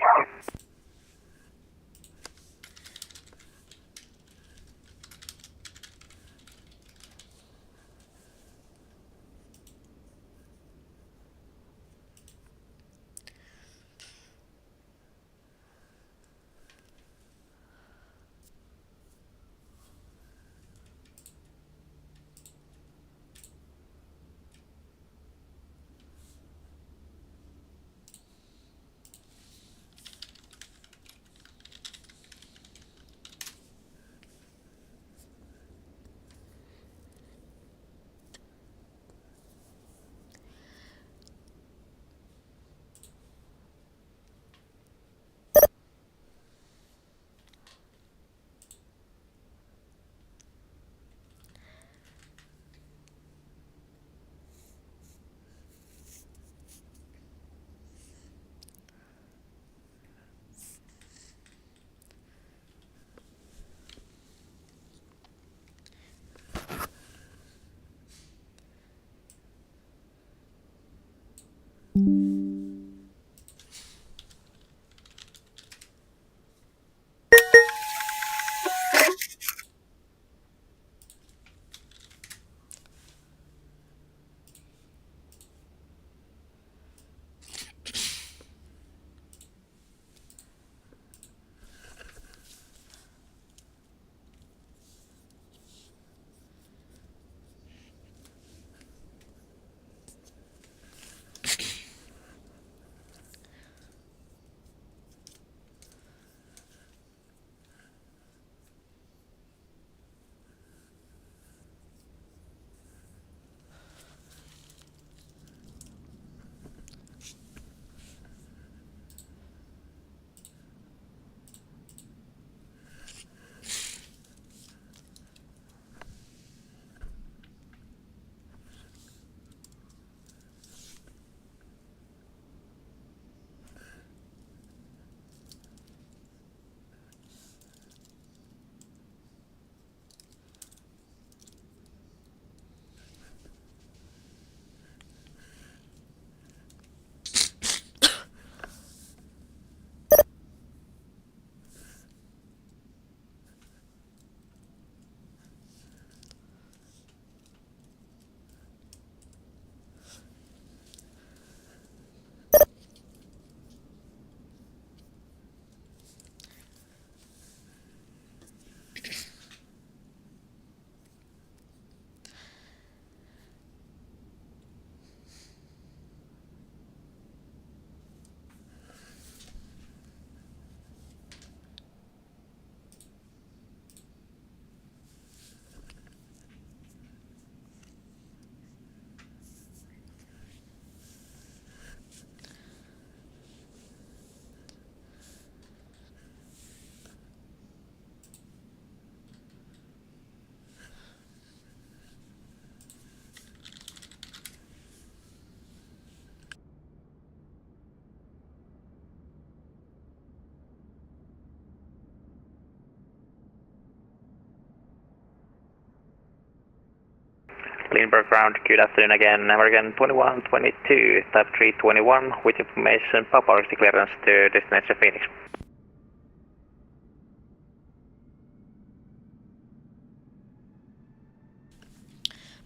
Lindbergh ground, good afternoon again. American 2122, type 321, with information Papa clearance to destination Phoenix.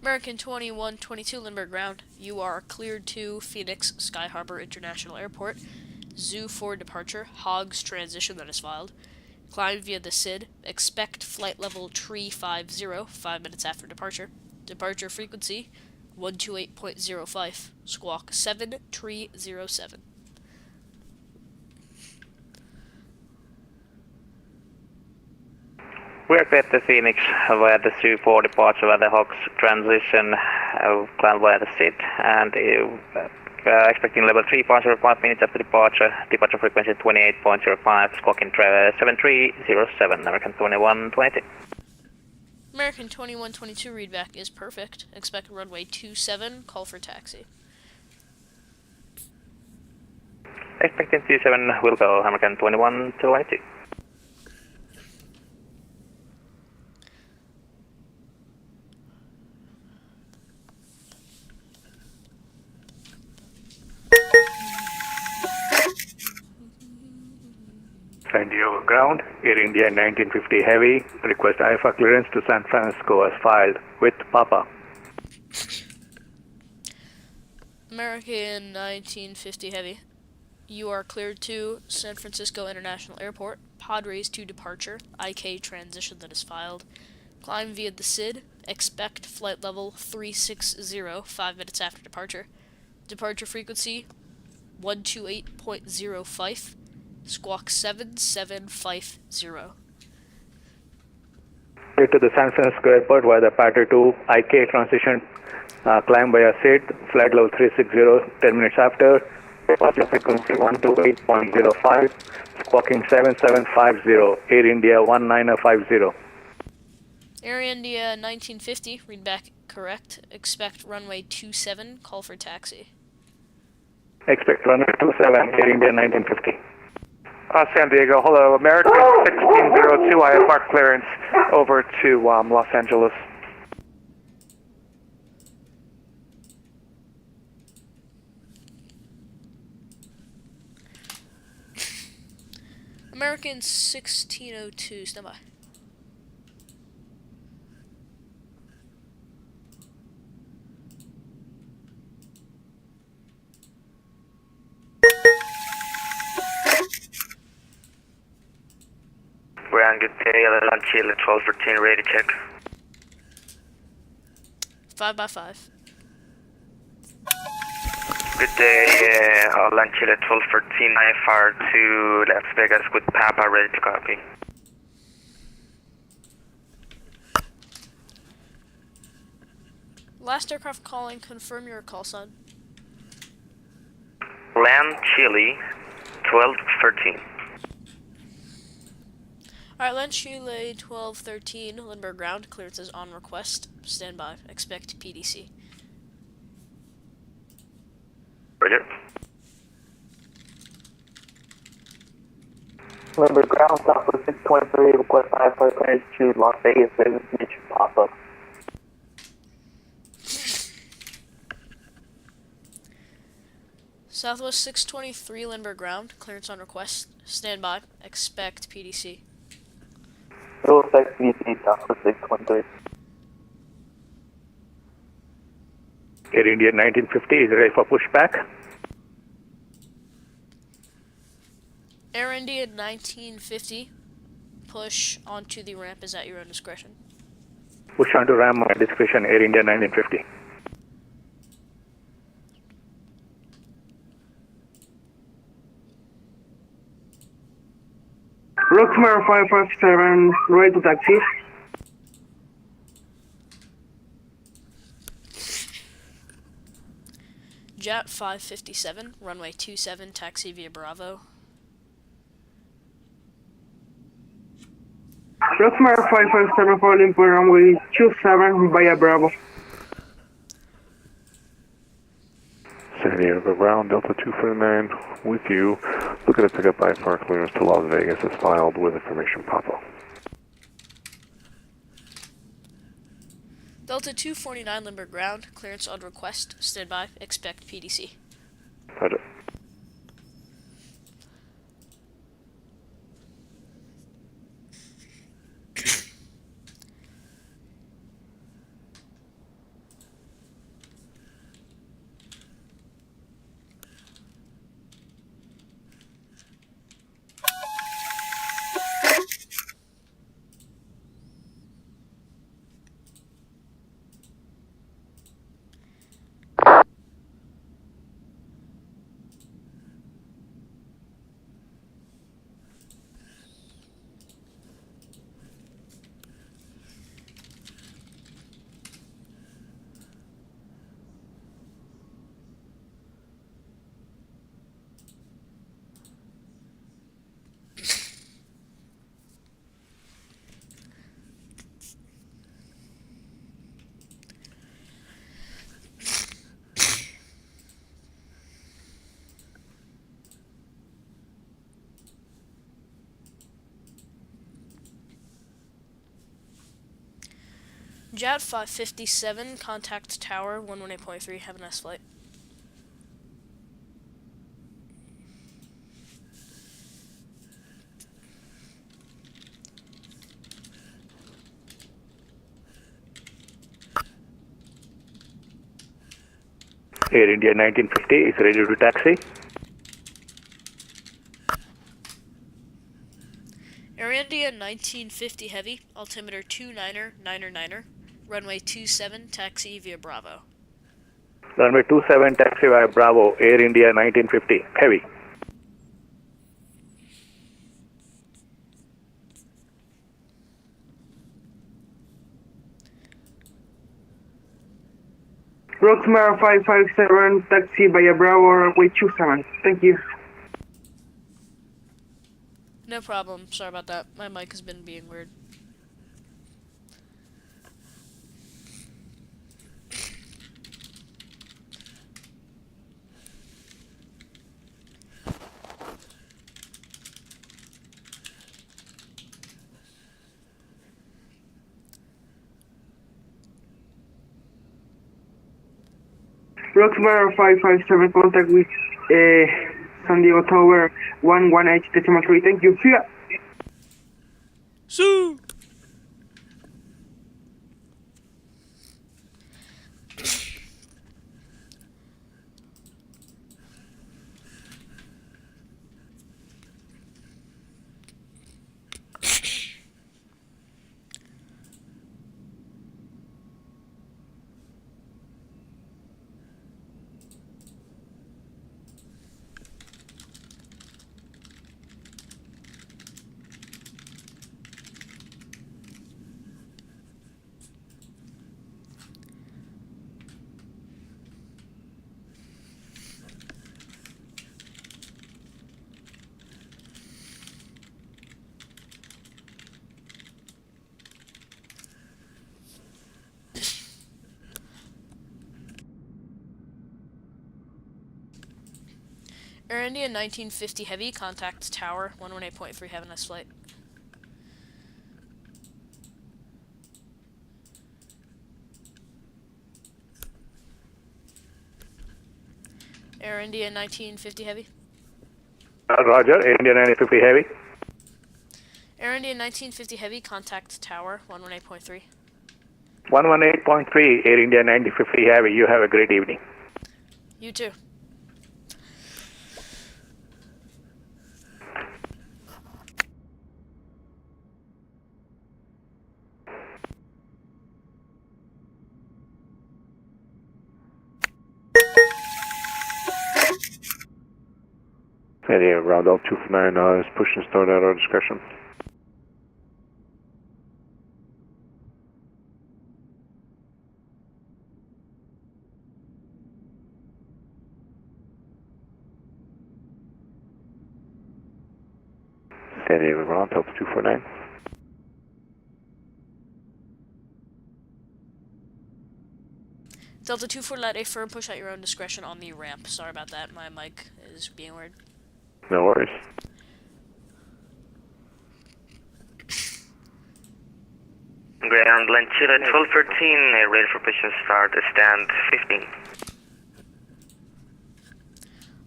American 2122, Lindbergh ground. You are cleared to Phoenix Sky Harbor International Airport. Zoo for departure. Hogs transition that is filed. Climb via the SID. Expect flight level 350, 5 minutes after departure. Departure frequency 128.05. Squawk 7307. We are cleared to Phoenix via the Zoo for departure via the Hogs transition, climb via the SID, and expecting level 3.05 minutes after departure. Departure frequency 28.05, squawking 7307, American 2122. American 2122 readback is perfect. Expect runway 27, call for taxi. Expecting 27 will go, American 2122. San Diego ground, Air India 1950 Heavy, request IFA clearance to San Francisco as filed with Papa. American 1950 Heavy. You are cleared to San Francisco International Airport. Padres to departure. IK transition that is filed. Climb via the SID. Expect flight level 360 5 minutes after departure. Departure frequency 128.05. Squawk 7750. To the San Francisco airport via the Patter 2 IK transition. Climb via SID. Flight level 360 10 minutes after. Departure frequency 128.05. Squawking 7750. Air India 1950. Air India 1950, read back correct. Expect runway 27, call for taxi. Expect runway 27, Air India 1950. San Diego, hello. American 1602 IFR clearance over to Los Angeles. American 1602, stand by. We're on good day, lunch here, 1214, ready to check. 5x5. Good day, lunch here, 1214, IFR to Las Vegas with Papa, ready to copy. Last aircraft calling, confirm your call sign. Land Chile, 1213. Alright, Land Chile 1213, Lindbergh ground, clearance is on request. Stand by. Expect PDC. Roger. Lindbergh ground, Southwest 623, request IFR clearance to Las Vegas, business mission Papa. Southwest 623, Lindbergh ground, clearance on request. Stand by. Expect PDC. Middlesex VC, Southwest 623. Air India 1950 is ready for pushback. Air India 1950, push onto the ramp is at your own discretion. Push onto ramp at discretion, Air India 1950. Roxmar 557, ready to taxi. Jet 557, runway 27, taxi via Bravo. Roxmar 557 falling for runway 27 via Bravo. San Diego ground, Delta 249 with you. Looking to pick up IFR clearance to Las Vegas as filed with information Papa. Delta 249, Lindbergh ground, clearance on request. Stand by. Expect PDC. Roger. Jet 557, contact tower 118.3, have a nice flight. Air India 1950 is ready to taxi. Air India 1950 Heavy, altimeter 29er, runway 27, taxi via Bravo. Runway 27, taxi via Bravo, Air India 1950 Heavy. Roxmar 557, taxi via Bravo, runway 27. Thank you. No problem. Sorry about that. My mic has been being weird. Roxmar 557, contact with San Diego Tower 118.3. Thank you. See ya. Sue! Air India 1950 Heavy, contact Tower 118.3, have a nice flight. Air India 1950 Heavy. Roger, Air India 1950 Heavy. Air India 1950 Heavy, contact Tower 118.3. 118.3, Air India 1950 Heavy. You have a great evening. You too. Yeah, round L 249 is push and start at our discretion. San Diego round L 249. Delta 24, let a firm push at your own discretion on the ramp. Sorry about that, my mic is being weird. No worries. Ground Lanchula 1213, ready for push and start, stand 15.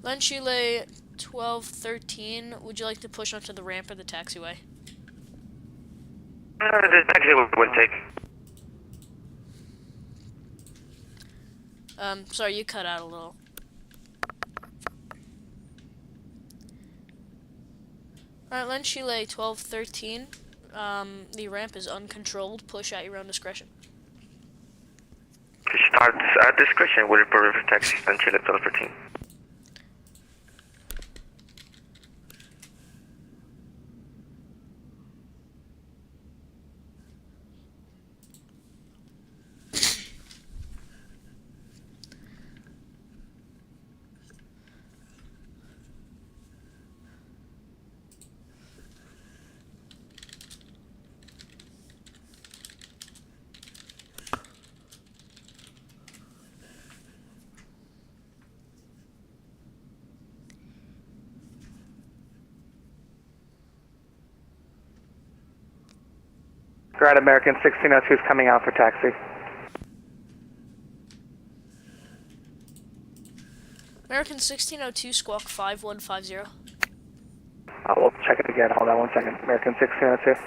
Lanchile 1213, would you like to push onto the ramp or the taxiway? The taxi will take. Sorry, you cut out a little. Alright, Lanchile 1213, the ramp is uncontrolled, push at your own discretion. Push start at discretion, will report for taxi Lanchula 1213. Right, American 1602 is coming out for taxi. American 1602, squawk 5150. We'll check it again. Hold on 1 second. American 1602.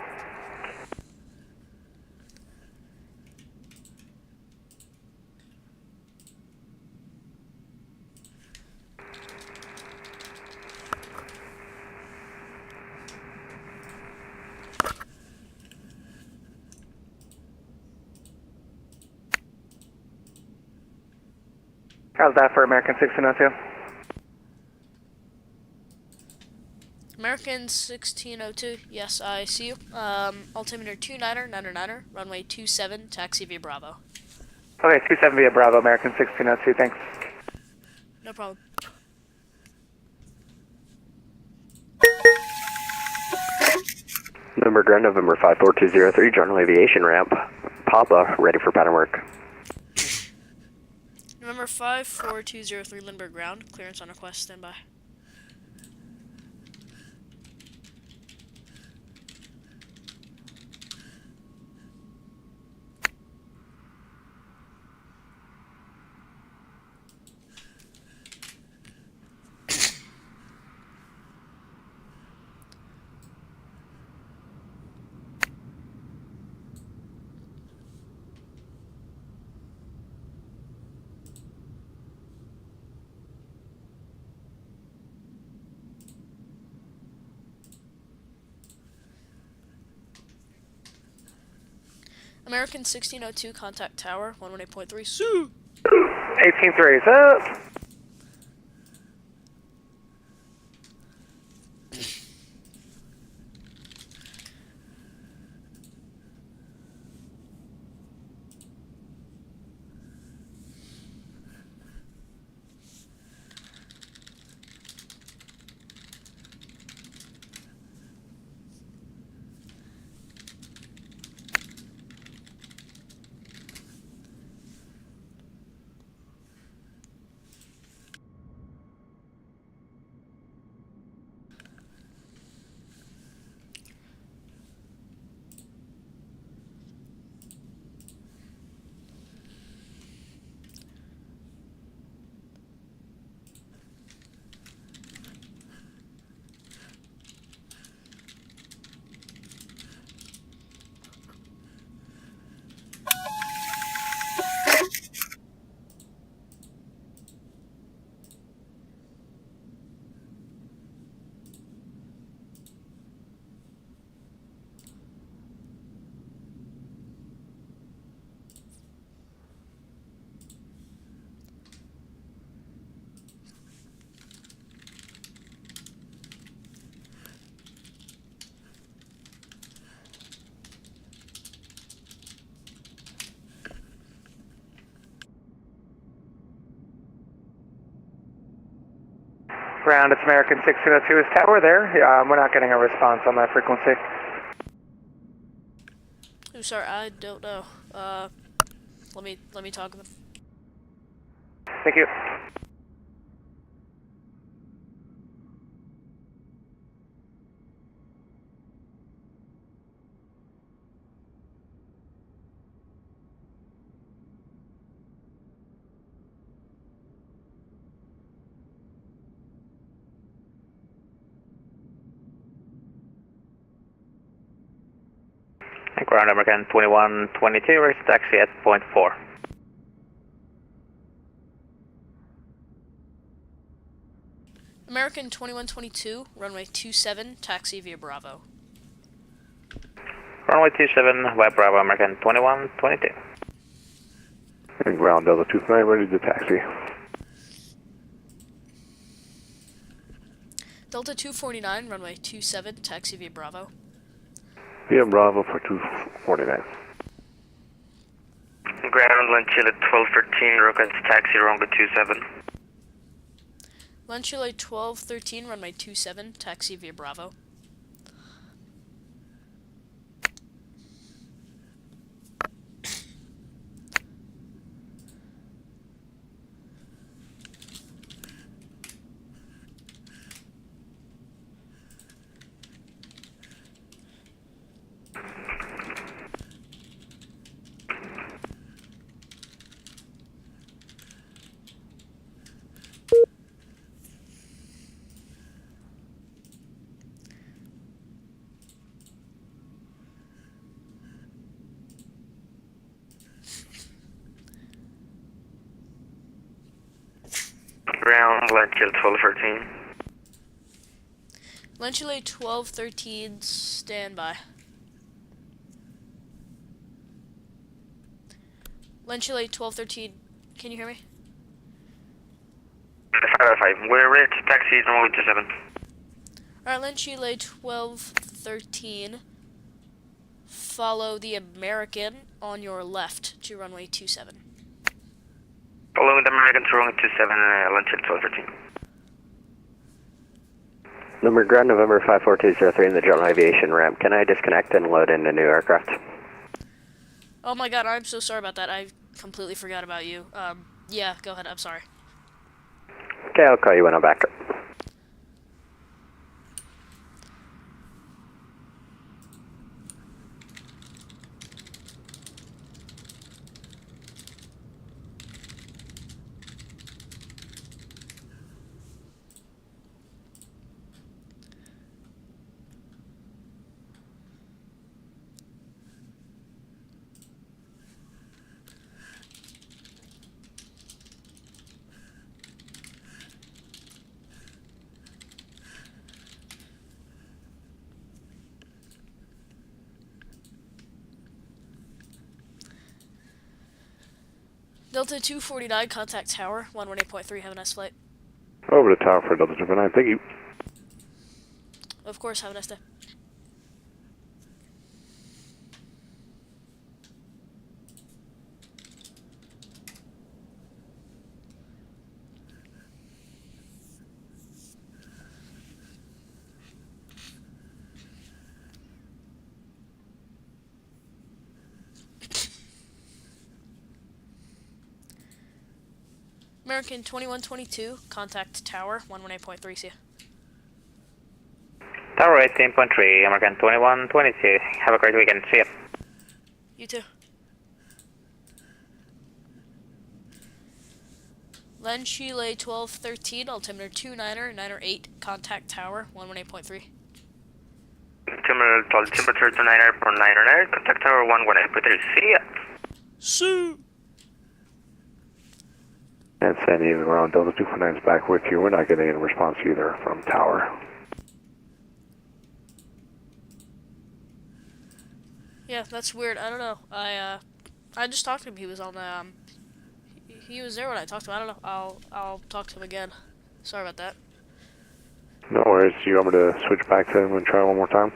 How's that for American 1602? American 1602, yes, I see you. Altimeter 29er, runway 27, taxi via Bravo. Okay, 27 via Bravo, American 1602, thanks. No problem. November Grand, November 54203, general aviation ramp. Papa, ready for pattern work. November 54203, Lindbergh ground. Clearance on request, standby. American 1602, contact tower, 118.3, Sue! 18-3, is up. Ground, it's American 1602 is tower there. We're not getting a response on that frequency. Oh, sorry, I don't know. Let me talk with him. Thank you. Ground American 2122, raise taxi at point 4. American 2122, runway 27, taxi via Bravo. Runway 27 via Bravo, American 2122. And ground Delta 29, ready to taxi. Delta 249, runway 27, taxi via Bravo. Via Bravo for 249. Ground, land chill at 1213, request taxi runway 27. Land Chile 1213, runway 27, taxi via Bravo. Ground, land chill 1213. Land Chile 1213, standby. Land Chile 1213, can you hear me? 505. We're ready to taxi runway 27. Alright, Lynn Chile 1213. Follow the American on your left to runway 27. Following the American to runway 27, Lynn Chile 1213. Number ground November 54203 in the general aviation ramp. Can I disconnect and load in a new aircraft? Oh my god, I'm so sorry about that. I completely forgot about you. Yeah, go ahead. I'm sorry. Okay, I'll call you when I'm back. Delta 249, contact tower, 118.3, have a nice flight. Over to tower for Delta 249, thank you. Of course, have a nice day. American 2122, contact tower, 118.3, see ya. Tower 18.3, American 2122. Have a great weekend. See ya. You too. Len Chile 1213, altimeter 29er, 908, contact tower, 118.3. Altimeter 29er, contact tower 118.3. See ya. See. And San Diego ground Delta 249 is back with you. We're not getting any response either from tower. Yeah, that's weird. I don't know. I just talked to him. He was on the he was there when I talked to him. I don't know. I'll talk to him again. Sorry about that. No worries. Do you want me to switch back to him and try one more time?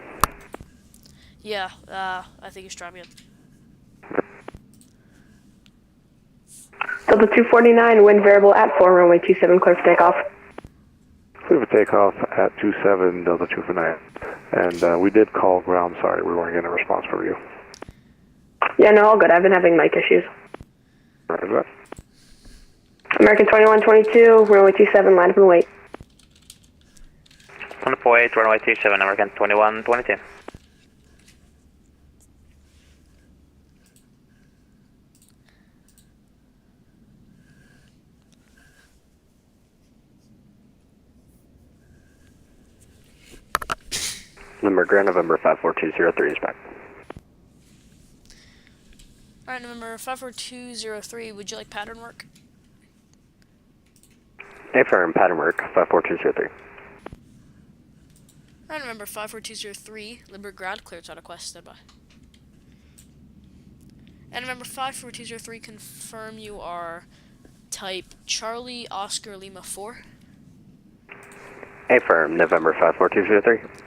Yeah, I think he's trying again. Delta 249, wind variable at 4, runway 27, clear for takeoff. Clear for takeoff at 27, Delta 249. And we did call ground, sorry, we weren't getting a response from you. Yeah, no, all good. I've been having mic issues. Roger that. American 2122, runway 27, line up and wait. 108, runway 27, American 2122. Number Grand November 54203 is back. Alright, November 54203, would you like pattern work? Affirm, pattern work, 54203. Alright, November 54203, Limburg ground, cleared to quest, standby. And November 54203, confirm you are type Charlie Oscar Lima 4. Affirm, November 54203.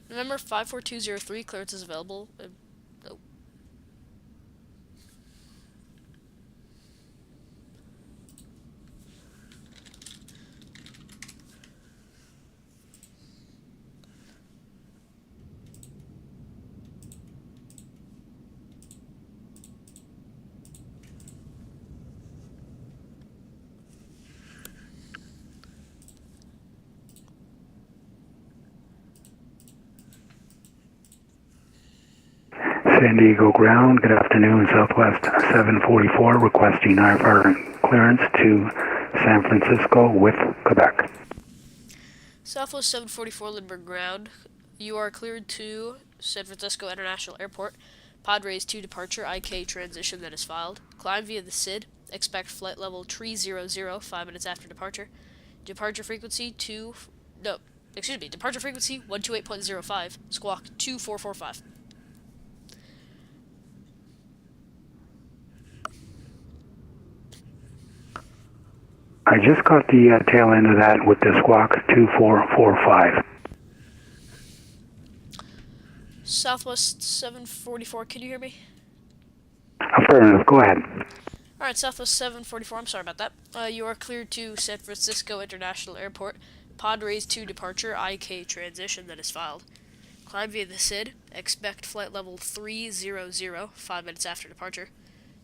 November 54203, clearance is available. Oh. San Diego ground, good afternoon, Southwest 744, requesting IFR clearance to San Francisco with Quebec. Southwest 744 Lindbergh ground, You are cleared to San Francisco International Airport. Padres to departure, IK transition that is filed. Climb via the SID. Expect flight level 300, 5 minutes after departure. Departure frequency departure frequency 128.05, squawk 2445. I just caught the tail end of that with the squawk 2445. Southwest 744, can you hear me? Affirmative, go ahead. Alright, Southwest 744, I'm sorry about that. You are cleared to San Francisco International Airport. Padres to departure, IK transition that is filed. Climb via the SID. Expect flight level 300, 5 minutes after departure.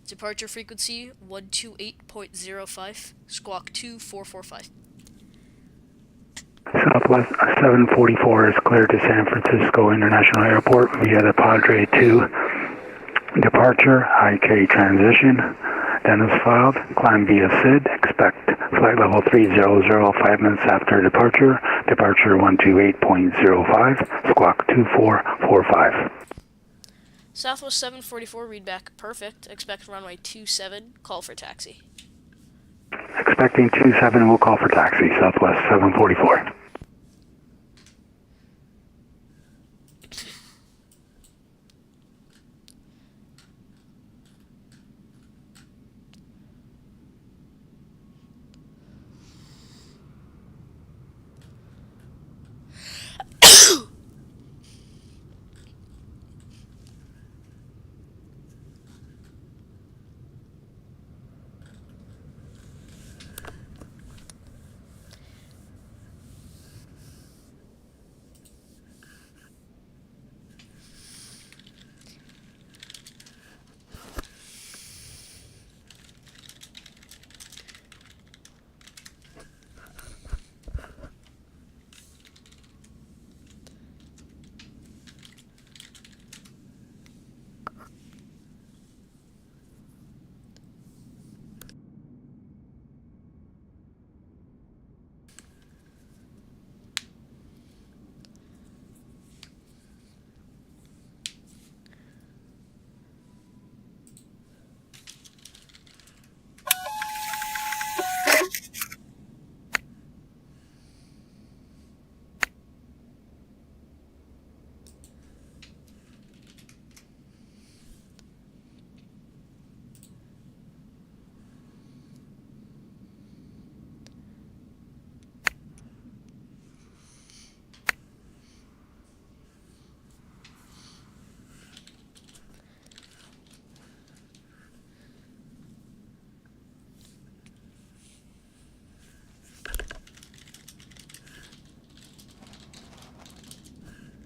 Departure frequency 128.05, squawk 2445. Southwest 744 is cleared to San Francisco International Airport via the Padre 2 departure, IK transition, then is filed. Climb via SID, expect flight level 300, 5 minutes after departure, departure 128.05, squawk 2445. Southwest 744, read back perfect, expect runway 27, call for taxi. Expecting 27, we'll call for taxi, Southwest 744.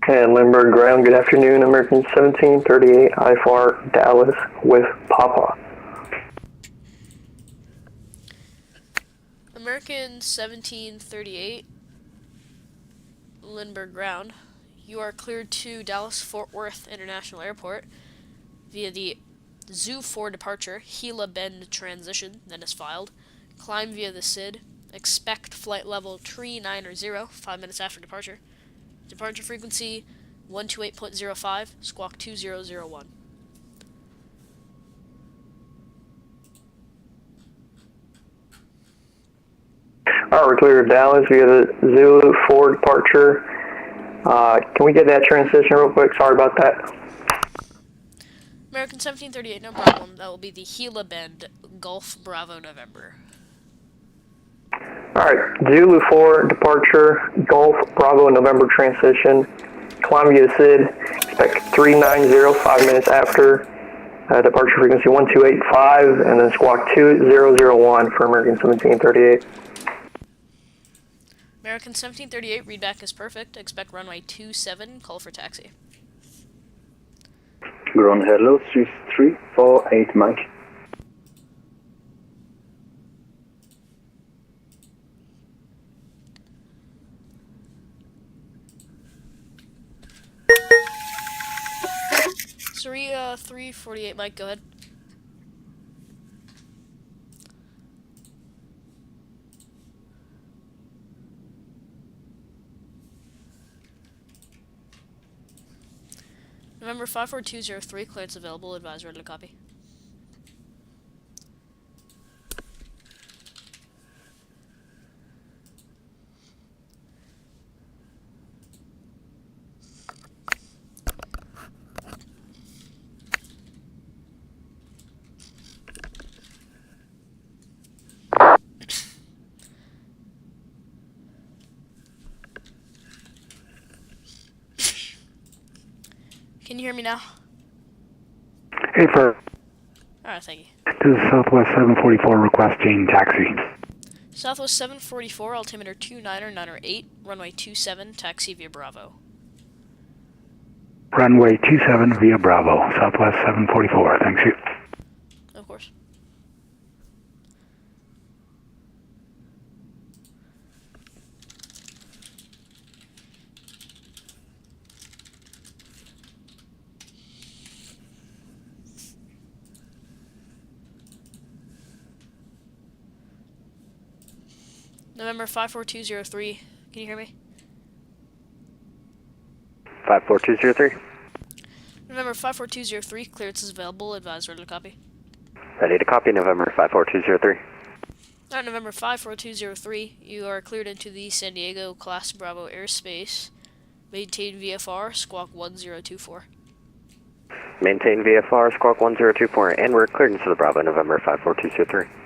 And Lindbergh ground, good afternoon, American 1738, IFR Dallas with Papa. American 1738, Lindbergh ground. You are cleared to Dallas-Fort Worth International Airport via the Zoo 4 departure, Gila Bend transition, then is filed. Climb via the SID. Expect flight level 390, 5 minutes after departure. Departure frequency 128.05, squawk 2001. Alright, we're clear to Dallas via the Zulu 4 departure. Can we get that transition real quick? Sorry about that. American 1738, no problem. That will be the Gila Bend, Gulf Bravo November. Alright, Zulu 4 departure, Gulf Bravo November transition. Climb via SID, expect 390, 5 minutes after. Departure frequency 1285, and then squawk 2001 for American 1738. American 1738, readback is perfect. Expect runway 27, call for taxi. Ground hello, 3348 Mike. Saria 348 Mike, go ahead. November 54203, clearance available, advise ready to copy. Can you hear me now? Hey, for Alright, thank you. this is Southwest 744 requesting taxi. Southwest 744, altimeter 29908, runway 27, taxi via Bravo. Runway 27 via Bravo, Southwest 744. Thanks you. Of course. November 54203, can you hear me? 54203. November 54203, clearance is available, advise ready to copy. Ready to copy, November 54203. Alright, November 54203, you are cleared into the San Diego Class Bravo airspace. Maintain VFR, squawk 1024. Maintain VFR, squawk 1024, and we're cleared into the Bravo, November 54203.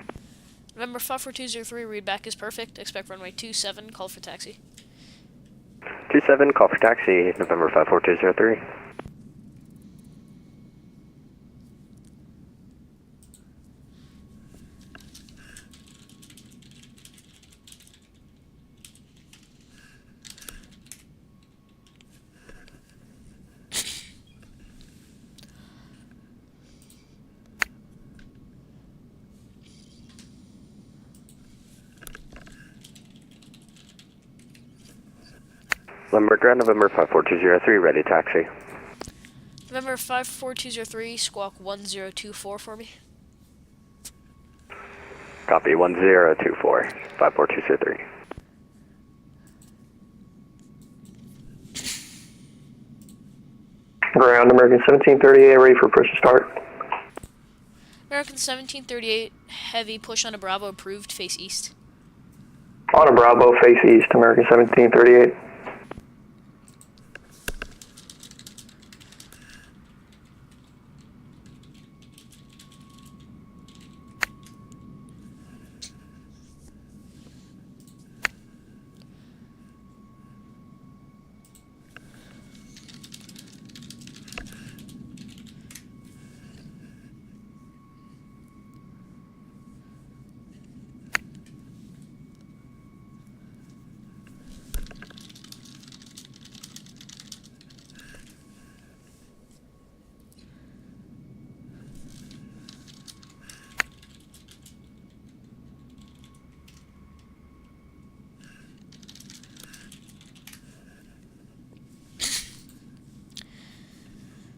November 54203, read back is perfect, expect runway 27, call for taxi. 27, call for taxi, November 54203. Limburg Ground, November 54203, ready taxi. November 54203, squawk 1024 for me. Copy, 1024, 54203. Ground, American 1738, ready for push to start. American 1738, heavy, push on a Bravo, approved, face east. On a Bravo, face east, American 1738.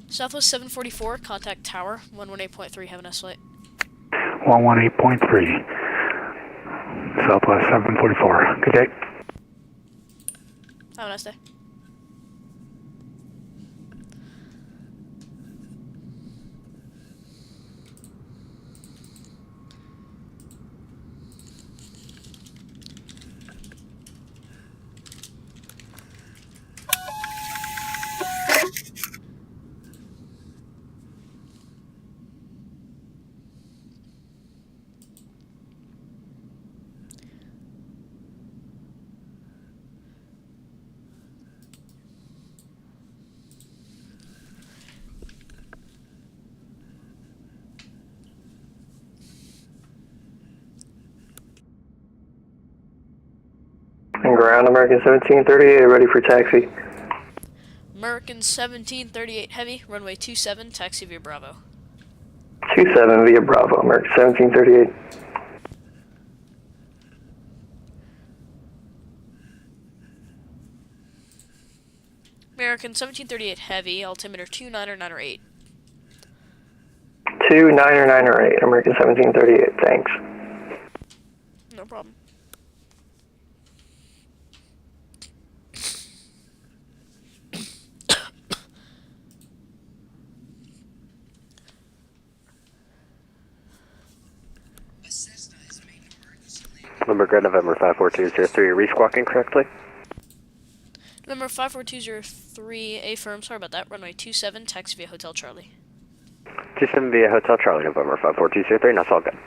Southwest 744, contact tower, 118.3, have a nice flight. 118.3, Southwest 744. Good day. Have a nice day. And ground, American 1738, ready for taxi. American 1738, heavy, runway 27, taxi via Bravo. 27 via Bravo, American 1738. American 1738, heavy, altimeter 29908. 29908, American 1738, thanks. No problem. Lumbergrid, November 54203, are you resquawking correctly? Number 54203, affirm, sorry about that, runway 27, taxi via Hotel Charlie. 27 via Hotel Charlie, November 54203, that's all good.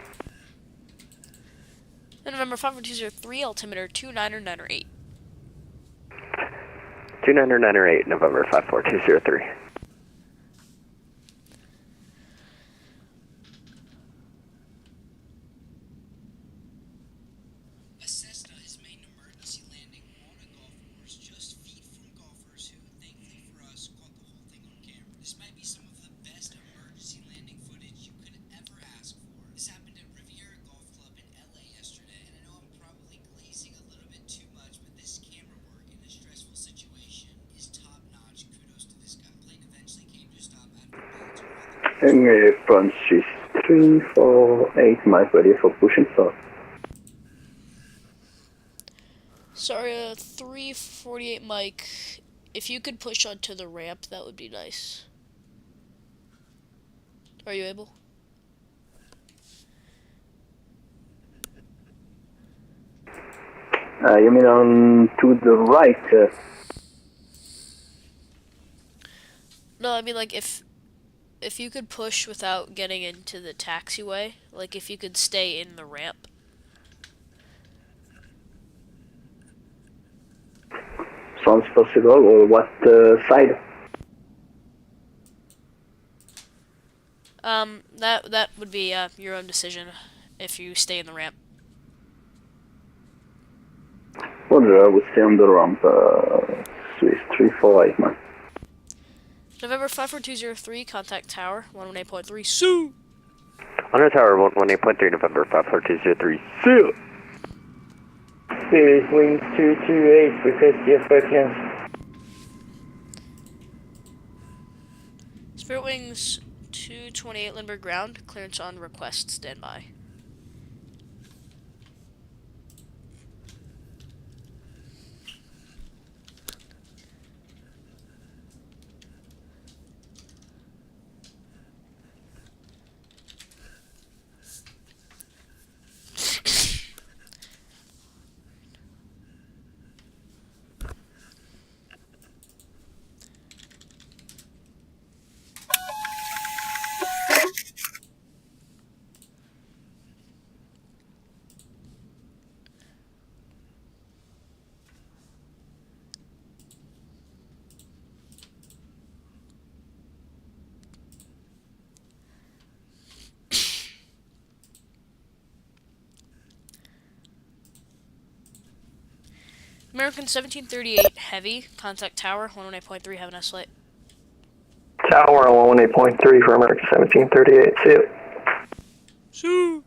And November 54203, altimeter 29908. 29908, November 54203. Francis 348, Mike, ready for pushing start. Sorry, 348 Mike, if you could push onto the ramp, that would be nice. Are you able? You mean on to the right? No, I mean like if you could push without getting into the taxiway, like if you could stay in the ramp. Sounds possible, or what side? That would be your own decision if you stay in the ramp. Roger, I would stay on the ramp, Swiss 348, man. November 54203, contact tower, 118.3, Sue! On the tower, 118.3, November 54203, Sue! Spirit Wings 228, request your frequency. Spirit Wings 228, Lindbergh ground, clearance on request, standby. American 1738, heavy, contact tower, 118.3, have an S flight. Tower 118.3 for American 1738, see you. Sue!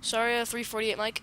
Sorry, 348, Mike.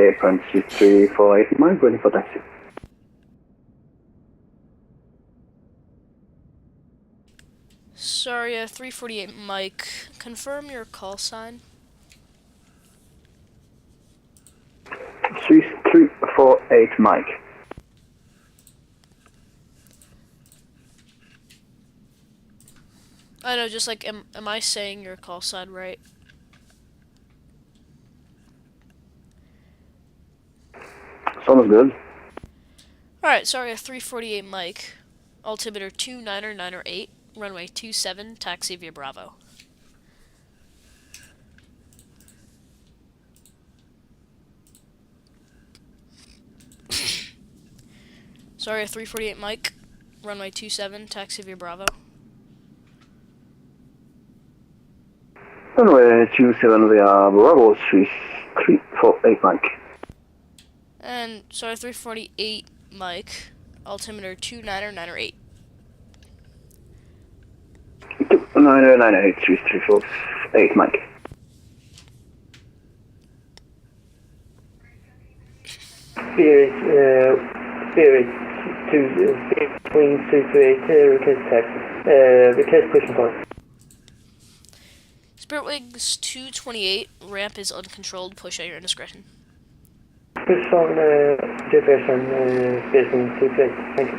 apron 348 Mike, ready for taxi. Sorry, 348 Mike. Confirm your call sign. 348 Mike. I know, just like, am I saying your call sign right? Sounds good. Alright, sorry, 348 Mike. Altimeter 29908, runway 27, taxi via Bravo. Sorry, 348 Mike, runway 27, taxi via Bravo. Runway 27 via Bravo 348 Mike. And, sorry, 348 Mike, altimeter 29908. 29908 348 Mike. Spirit 2, between 328, request taxi. Request pushing point. Spirit Wings 228, ramp is uncontrolled, push at your indiscretion. Push on GPS on Spirit Wings 228, thank you.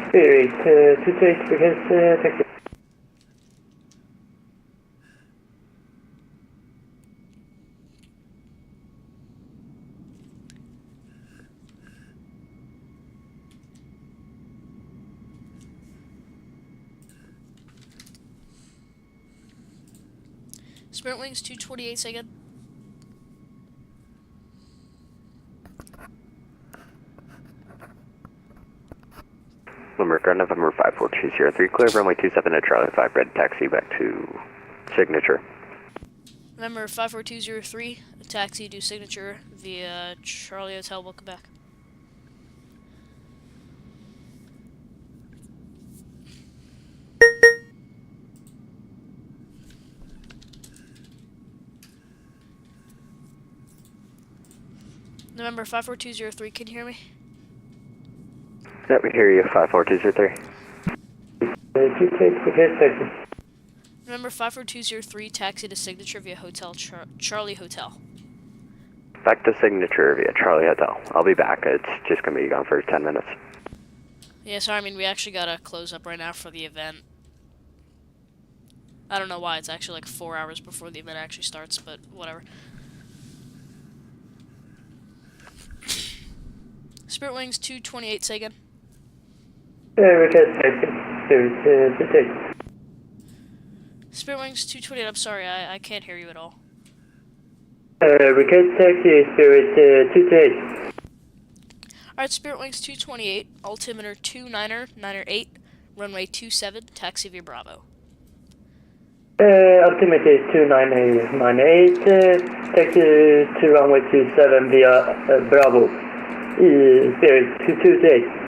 Spirit 228 because taxi. Spirit Wings 228 second. America, November 54203, clear runway 27 at Charlie 5, red taxi back to Signature. November 54203, a taxi to Signature via Charlie Hotel, welcome back. November 54203, can you hear me? Yep, we hear you, 54203. November 54203, taxi to Signature via Hotel Charlie Hotel. Back to Signature via Charlie Hotel. I'll be back. It's just going to be gone for 10 minutes. Yeah, sorry, I mean, we actually gotta close up right now for the event. I don't know why, it's actually like 4 hours before the event actually starts, but whatever. Spirit Wings 228, say again. Spirit Wings 228, I'm sorry, I can't hear you at all. Request taxi, Spirit 228. Alright, Spirit Wings 228, altimeter 29er8, runway 27, taxi via Bravo. Altimeter is 2998, taxi to runway 27 via Bravo. Spirit 228.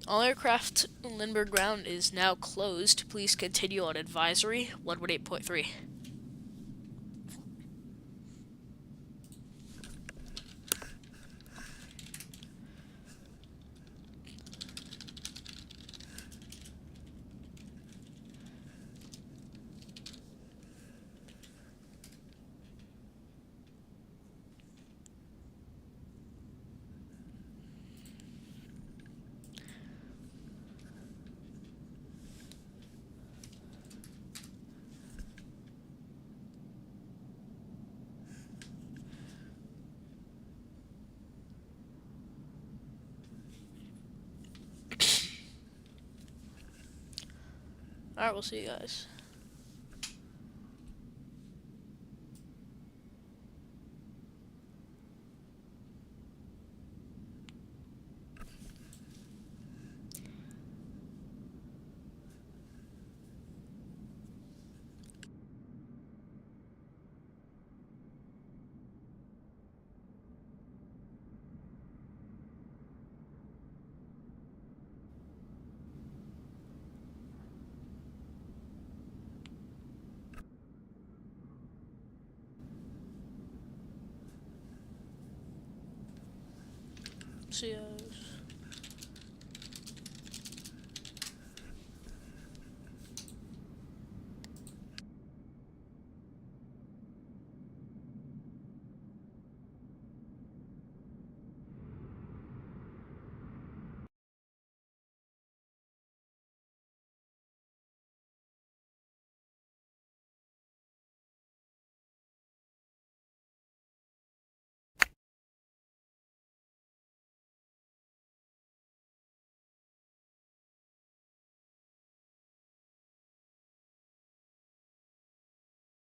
All aircraft Lindbergh ground is now closed. Please continue on advisory 118.3. Alright, we'll see you guys. See ya.